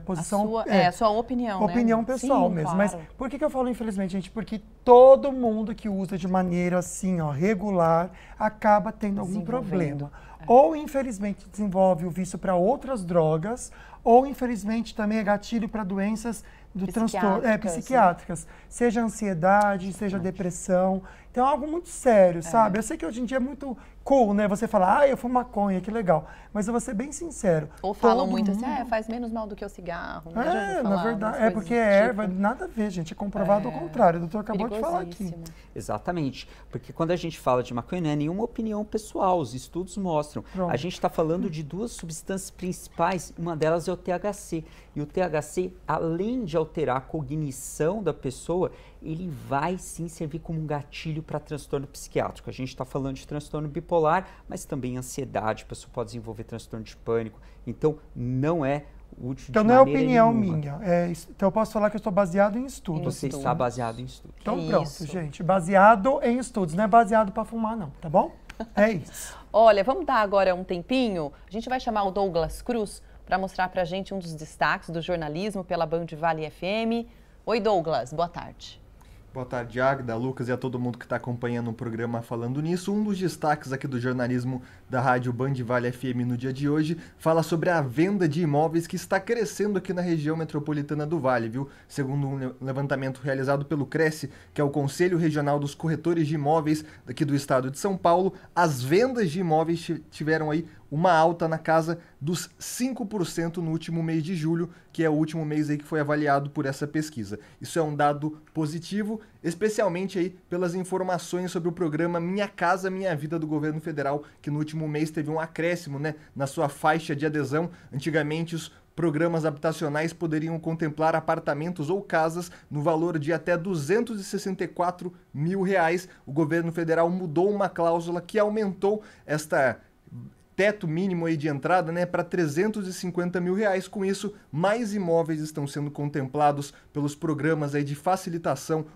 posição... A sua opinião, opinião pessoal mesmo. Claro. Mas por que eu falo infelizmente, gente? Porque todo mundo que usa de maneira assim, regular, acaba tendo algum problema. Ou, infelizmente, desenvolve o vício para outras drogas, ou, infelizmente, também é gatilho para doenças do transtorno, psiquiátricas. Seja ansiedade, seja depressão. Então é algo muito sério, sabe? Eu sei que hoje em dia é muito cool, né? Você fala, eu fumo maconha, que legal. Mas eu vou ser bem sincero. Ou falam muito assim, faz menos mal do que o cigarro. Né? Na verdade, porque erva, nada a ver, gente. É comprovado ao contrário. O doutor acabou de falar aqui. Exatamente. Porque quando a gente fala de maconha, não é nenhuma opinião pessoal. Os estudos mostram. A gente está falando de duas substâncias principais. Uma delas é o THC. E o THC, além de alterar a cognição da pessoa, ele vai sim servir como um gatilho para transtorno psiquiátrico. A gente está falando de transtorno bipolar, mas também ansiedade, a pessoa pode desenvolver transtorno de pânico. Então, não é útil então, de não é maneira opinião nenhuma. minha. Então, eu posso falar que eu estou baseado em estudos. Você está baseado em estudos. Então, pronto, gente. Baseado em estudos. Não é baseado para fumar, não. Tá bom? É isso. Olha, vamos dar agora um tempinho. A gente vai chamar o Douglas Cruz para mostrar para a gente um dos destaques do jornalismo pela Band Vale FM. Oi, Douglas, boa tarde. Boa tarde, Agda, Lucas e a todo mundo que está acompanhando o programa Falando Nisso. Um dos destaques aqui do jornalismo da rádio Band Vale FM no dia de hoje fala sobre a venda de imóveis que está crescendo aqui na região metropolitana do Vale, viu? Segundo um levantamento realizado pelo Cresce, que é o Conselho Regional dos Corretores de Imóveis daqui do estado de São Paulo, as vendas de imóveis tiveram aí uma alta na casa dos 5% no último mês de julho, que é o último mês aí que foi avaliado por essa pesquisa. Isso é um dado positivo, especialmente aí pelas informações sobre o programa Minha Casa Minha Vida do governo federal, que no último mês teve um acréscimo, né, na sua faixa de adesão. Antigamente os programas habitacionais poderiam contemplar apartamentos ou casas no valor de até R$264 mil. O governo federal mudou uma cláusula que aumentou esta teto mínimo aí de entrada, né, para R$350 mil. Com isso, mais imóveis estão sendo contemplados pelos programas aí de facilitação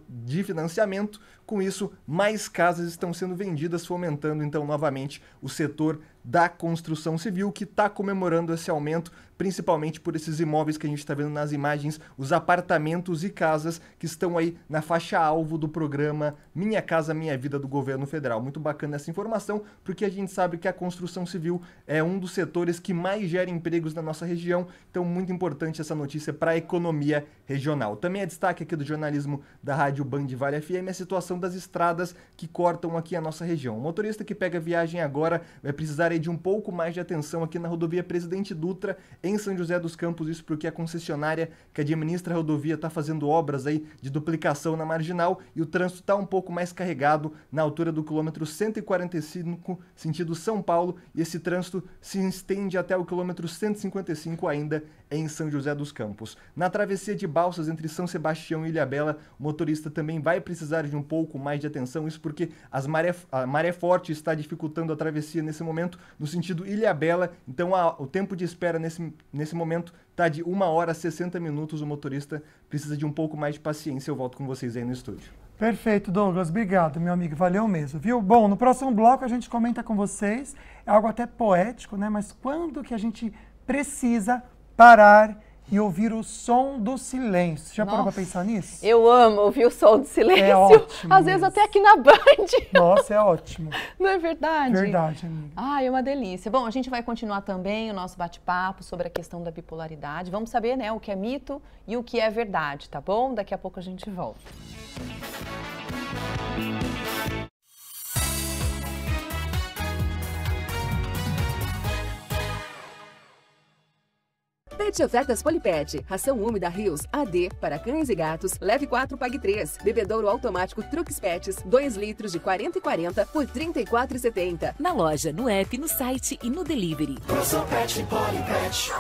de financiamento. Com isso, mais casas estão sendo vendidas, fomentando então novamente o setor da construção civil, que está comemorando esse aumento, principalmente por esses imóveis que a gente está vendo nas imagens, os apartamentos e casas que estão aí na faixa-alvo do programa Minha Casa Minha Vida do governo federal. Muito bacana essa informação, porque a gente sabe que a construção civil é um dos setores que mais gera empregos na nossa região, então muito importante essa notícia para a economia regional. Também é destaque aqui do jornalismo da Rádio Band Vale FM a situação das estradas que cortam aqui a nossa região. O motorista que pega viagem agora vai precisar aí de um pouco mais de atenção aqui na rodovia Presidente Dutra, em São José dos Campos, isso porque a concessionária que administra a rodovia está fazendo obras aí de duplicação na marginal e o trânsito está um pouco mais carregado na altura do quilômetro 145, sentido São Paulo, e esse trânsito se estende até o quilômetro 155 ainda em São José dos Campos. Na travessia de Balsas entre São Sebastião e Ilhabela, o motorista também vai precisar de um pouco mais de atenção, isso porque a maré forte está dificultando a travessia nesse momento no sentido Ilhabela, então o tempo de espera nesse momento está de 1 hora e 60 minutos, o motorista precisa de um pouco mais de paciência. Eu volto com vocês aí no estúdio. Perfeito, Douglas. Obrigado, meu amigo. Valeu mesmo, viu? Bom, no próximo bloco a gente comenta com vocês, é algo até poético, né? Mas quando que a gente precisa parar e ouvir o som do silêncio? Já parou pra pensar nisso? Eu amo ouvir o som do silêncio. É ótimo. Às vezes até aqui na Band. Nossa, é ótimo. Não é verdade? Verdade, amiga. Ai, é uma delícia. Bom, a gente vai continuar também o nosso bate-papo sobre a questão da bipolaridade. Vamos saber, né, o que é mito e o que é verdade, tá bom? Daqui a pouco a gente volta. Pet Ofertas Polipet. Ração úmida Rios AD para cães e gatos. Leve 4, pague 3. Bebedouro automático Trux Pets. 2 litros de 40,40 por R$ 34,70. Na loja, no app, no site e no delivery. Pet Polipet.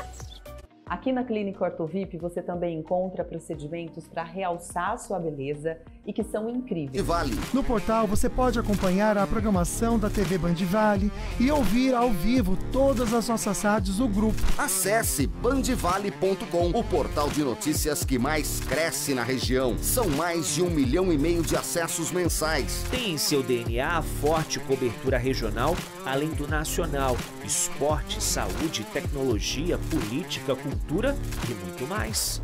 Aqui na Clínica Ortovip você também encontra procedimentos para realçar sua beleza e que são incríveis. No portal você pode acompanhar a programação da TV Band Vale e ouvir ao vivo todas as nossas rádios do grupo. Acesse bandvale.com, o portal de notícias que mais cresce na região. São mais de 1,5 milhão de acessos mensais. Tem em seu DNA a forte cobertura regional, além do nacional. Esporte, saúde, tecnologia, política, cultura e muito mais.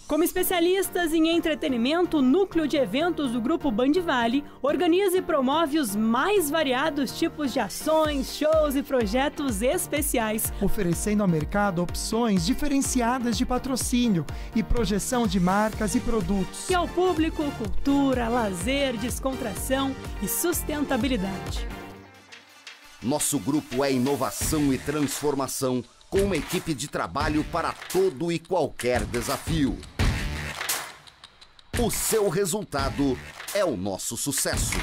Como especialistas em entretenimento, o núcleo de eventos do Grupo Band Vale organiza e promove os mais variados tipos de ações, shows e projetos especiais, oferecendo ao mercado opções diferenciadas de patrocínio e projeção de marcas e produtos. E ao público, cultura, lazer, descontração e sustentabilidade. Nosso grupo é inovação e transformação, com uma equipe de trabalho para todo e qualquer desafio. O seu resultado é o nosso sucesso.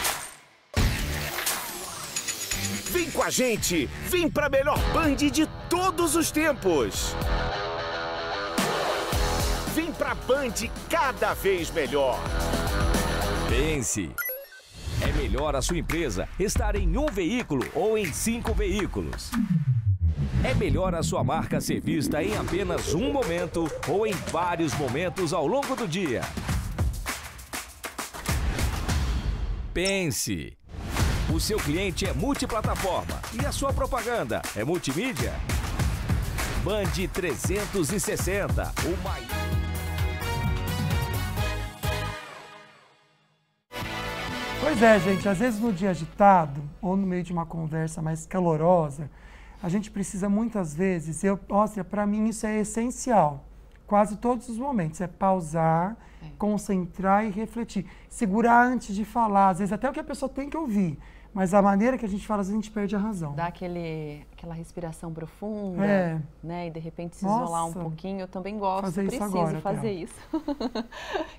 Vem com a gente! Vem pra melhor Band de todos os tempos! Vem pra Band cada vez melhor! Pense! É melhor a sua empresa estar em um veículo ou em 5 veículos. É melhor a sua marca ser vista em apenas um momento ou em vários momentos ao longo do dia. Pense! O seu cliente é multiplataforma e a sua propaganda é multimídia? Band 360. O maior... Pois é, gente, às vezes no dia agitado ou no meio de uma conversa mais calorosa, a gente precisa muitas vezes, para mim isso é essencial, quase todos os momentos, é pausar, concentrar e refletir. Segurar antes de falar, às vezes até o que a pessoa tem que ouvir, mas a maneira que a gente fala, às vezes a gente perde a razão. Dá aquela respiração profunda, né? E de repente se isolar um pouquinho. Eu também gosto, preciso fazer isso.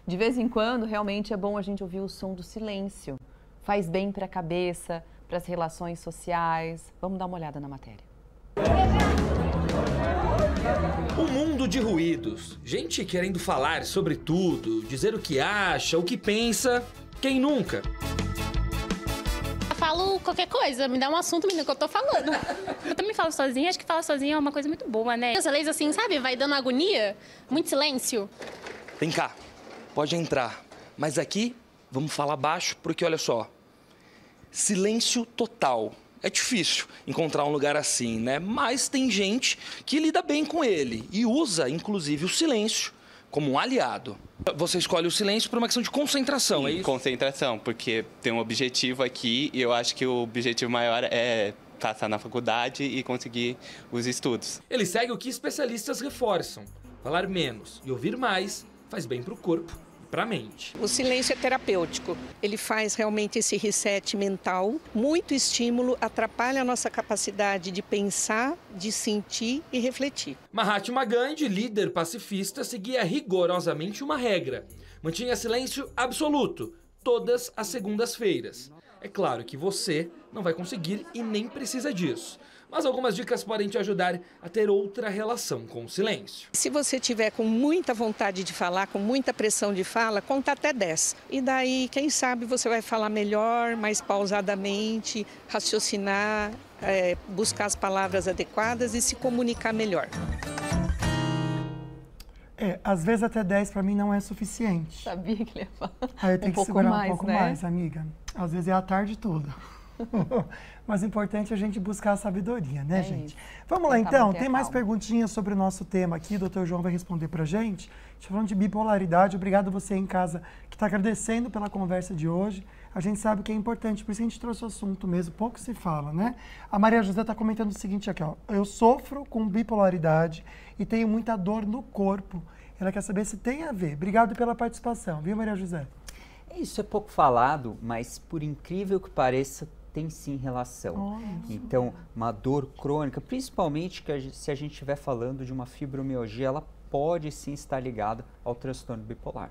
De vez em quando, realmente é bom a gente ouvir o som do silêncio. Faz bem para a cabeça, para as relações sociais. Vamos dar uma olhada na matéria. Um mundo de ruídos. Gente querendo falar sobre tudo, dizer o que acha, o que pensa. Quem nunca? Falo qualquer coisa, me dá um assunto, menina, que eu tô falando. Eu também falo sozinha, acho que falar sozinha é uma coisa muito boa, né? Essa lei assim, sabe, vai dando agonia, muito silêncio. Vem cá, pode entrar, mas aqui vamos falar baixo, porque olha só, silêncio total. É difícil encontrar um lugar assim, né? Mas tem gente que lida bem com ele e usa, inclusive, o silêncio como um aliado. Você escolhe o silêncio por uma questão de concentração, Sim, é isso? Concentração, porque tem um objetivo aqui e eu acho que o objetivo maior é passar na faculdade e conseguir os estudos. Ele segue o que especialistas reforçam. Falar menos e ouvir mais faz bem para o corpo e para a mente. O silêncio é terapêutico. Ele faz realmente esse reset mental. Muito estímulo, atrapalha a nossa capacidade de pensar, de sentir e refletir. Mahatma Gandhi, líder pacifista, seguia rigorosamente uma regra. Mantinha silêncio absoluto, todas as segundas-feiras. É claro que você não vai conseguir e nem precisa disso. Mas algumas dicas podem te ajudar a ter outra relação com o silêncio. Se você tiver com muita vontade de falar, com muita pressão de fala, conta até 10. E daí, quem sabe, você vai falar melhor, mais pausadamente, raciocinar, buscar as palavras adequadas e se comunicar melhor. Às vezes até 10 para mim não é suficiente. Sabia que ia falar. Aí eu tenho que segurar um pouco mais, amiga. Às vezes é a tarde toda. Mas o importante é a gente buscar a sabedoria, né, gente? Isso. Vamos lá, então. Tem mais perguntinhas sobre o nosso tema aqui. O Dr. João vai responder pra gente. A gente tá falando de bipolaridade. Obrigado você em casa que está agradecendo pela conversa de hoje. A gente sabe que é importante, por isso a gente trouxe o assunto mesmo. Pouco se fala, né? A Maria José está comentando o seguinte aqui, ó. Eu sofro com bipolaridade e tenho muita dor no corpo. Ela quer saber se tem a ver. Obrigado pela participação, viu, Maria José? Isso é pouco falado, mas por incrível que pareça, tem sim relação. Então, uma dor crônica, principalmente se a gente estiver falando de uma fibromialgia, ela pode sim estar ligada ao transtorno bipolar.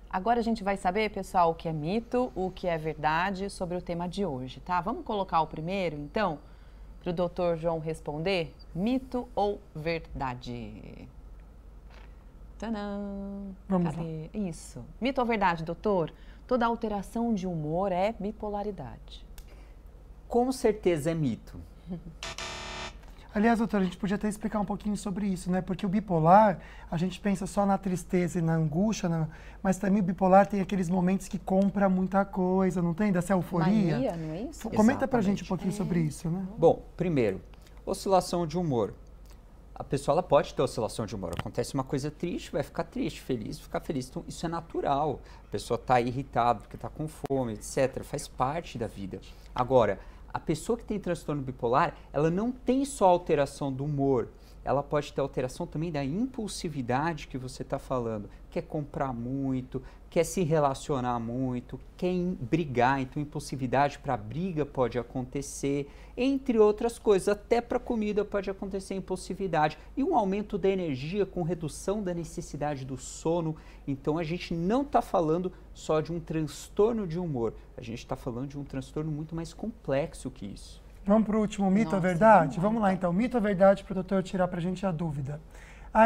Agora a gente vai saber, pessoal, o que é mito, o que é verdade sobre o tema de hoje, tá? Vamos colocar o primeiro, então, para o Dr. João responder? Mito ou verdade? Tadã! Vamos lá. Isso. Mito ou verdade, doutor? Toda alteração de humor é bipolaridade. Com certeza é mito. Aliás, doutora, a gente podia até explicar um pouquinho sobre isso, né? Porque o bipolar, a gente pensa só na tristeza e na angústia, mas também o bipolar tem aqueles momentos que compra muita coisa, não tem? Dessa euforia. Mania, não é isso? Comenta pra gente um pouquinho sobre isso, né? Bom, primeiro, oscilação de humor. A pessoa ela pode ter oscilação de humor. Acontece uma coisa triste, vai ficar triste, feliz, ficar feliz. Então, isso é natural. A pessoa está irritada porque está com fome, etc. Faz parte da vida. Agora, a pessoa que tem transtorno bipolar, ela não tem só alteração do humor, ela pode ter alteração também da impulsividade que você está falando. Quer comprar muito, quer se relacionar muito, quer brigar, então impulsividade para briga pode acontecer, entre outras coisas, até para comida pode acontecer impulsividade. E um aumento da energia com redução da necessidade do sono. Então a gente não está falando só de um transtorno de humor, a gente está falando de um transtorno muito mais complexo que isso. Vamos para o último mito ou verdade? Vamos lá, então. Mito ou verdade para o doutor tirar para a gente a dúvida.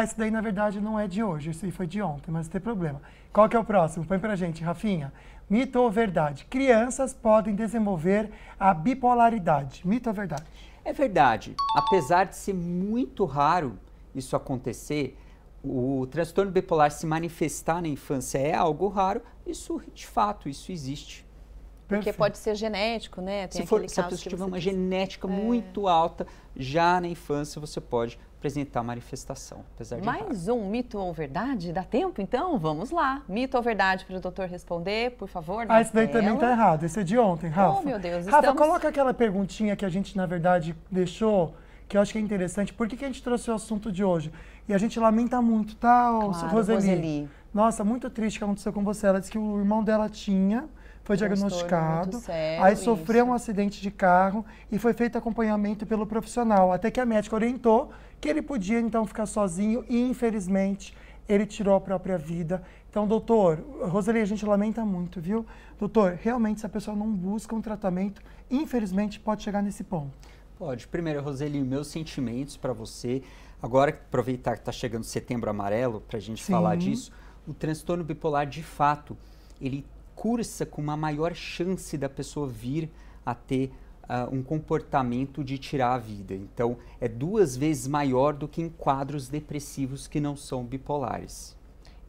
Esse daí, na verdade, não é de hoje. Esse aí foi de ontem, mas não tem problema. Qual que é o próximo? Põe para a gente, Rafinha. Mito ou verdade? Crianças podem desenvolver a bipolaridade. Mito ou verdade? É verdade. Apesar de ser muito raro isso acontecer, o transtorno bipolar se manifestar na infância é algo raro. Isso, de fato, isso existe. Porque pode ser genético, né? Se a pessoa tiver uma genética muito alta, já na infância você pode apresentar manifestação, apesar de Mais um mito ou verdade? Dá tempo, então? Vamos lá. Mito ou verdade para o doutor responder, por favor, esse daí também tá errado. Esse é de ontem, Rafa. Oh, meu Deus. Rafa, coloca aquela perguntinha que a gente, na verdade, deixou, que eu acho que é interessante. Por que a gente trouxe o assunto de hoje? E a gente lamenta muito, tá, Roseli? Nossa, muito triste o que aconteceu com você. Ela disse que o irmão dela foi diagnosticado, sério, aí sofreu um acidente de carro e foi feito acompanhamento pelo profissional, até que a médica orientou que ele podia então ficar sozinho e infelizmente ele tirou a própria vida. Então, doutor, Roseli, a gente lamenta muito, viu? Doutor, realmente se a pessoa não busca um tratamento, infelizmente pode chegar nesse ponto. Pode. Primeiro, Roseli, meus sentimentos para você. Agora, aproveitar que está chegando Setembro Amarelo para a gente falar disso, o transtorno bipolar, de fato, ele cursa com uma maior chance da pessoa vir a ter um comportamento de tirar a vida. Então, é 2 vezes maior do que em quadros depressivos que não são bipolares.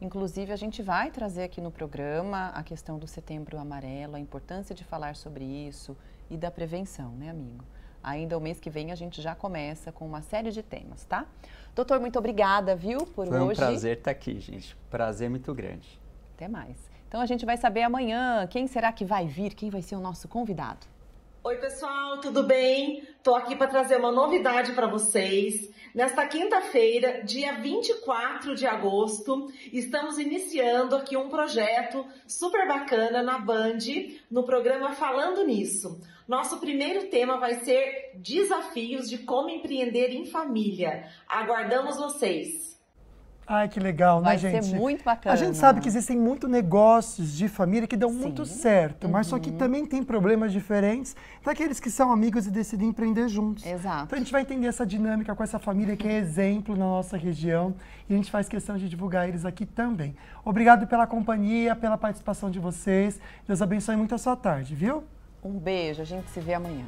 Inclusive, a gente vai trazer aqui no programa a questão do Setembro Amarelo, a importância de falar sobre isso e da prevenção, né, amigo? Ainda o mês que vem a gente já começa com uma série de temas, tá? Doutor, muito obrigada, viu, por hoje. Foi um prazer estar aqui, gente. Prazer muito grande. Até mais. Então a gente vai saber amanhã quem será que vai vir, quem vai ser o nosso convidado. Oi pessoal, tudo bem? Tô aqui para trazer uma novidade para vocês. Nesta quinta-feira, dia 24 de agosto, estamos iniciando aqui um projeto super bacana na Band, no programa Falando Nisso. Nosso primeiro tema vai ser desafios de como empreender em família. Aguardamos vocês! Ai, que legal, né, gente? Vai ser muito bacana. A gente sabe que existem muitos negócios de família que dão muito certo, mas só que também tem problemas diferentes daqueles que são amigos e decidem empreender juntos. Exato. Então a gente vai entender essa dinâmica com essa família que é exemplo na nossa região e a gente faz questão de divulgar eles aqui também. Obrigado pela companhia, pela participação de vocês. Deus abençoe muito a sua tarde, viu? Um beijo, a gente se vê amanhã.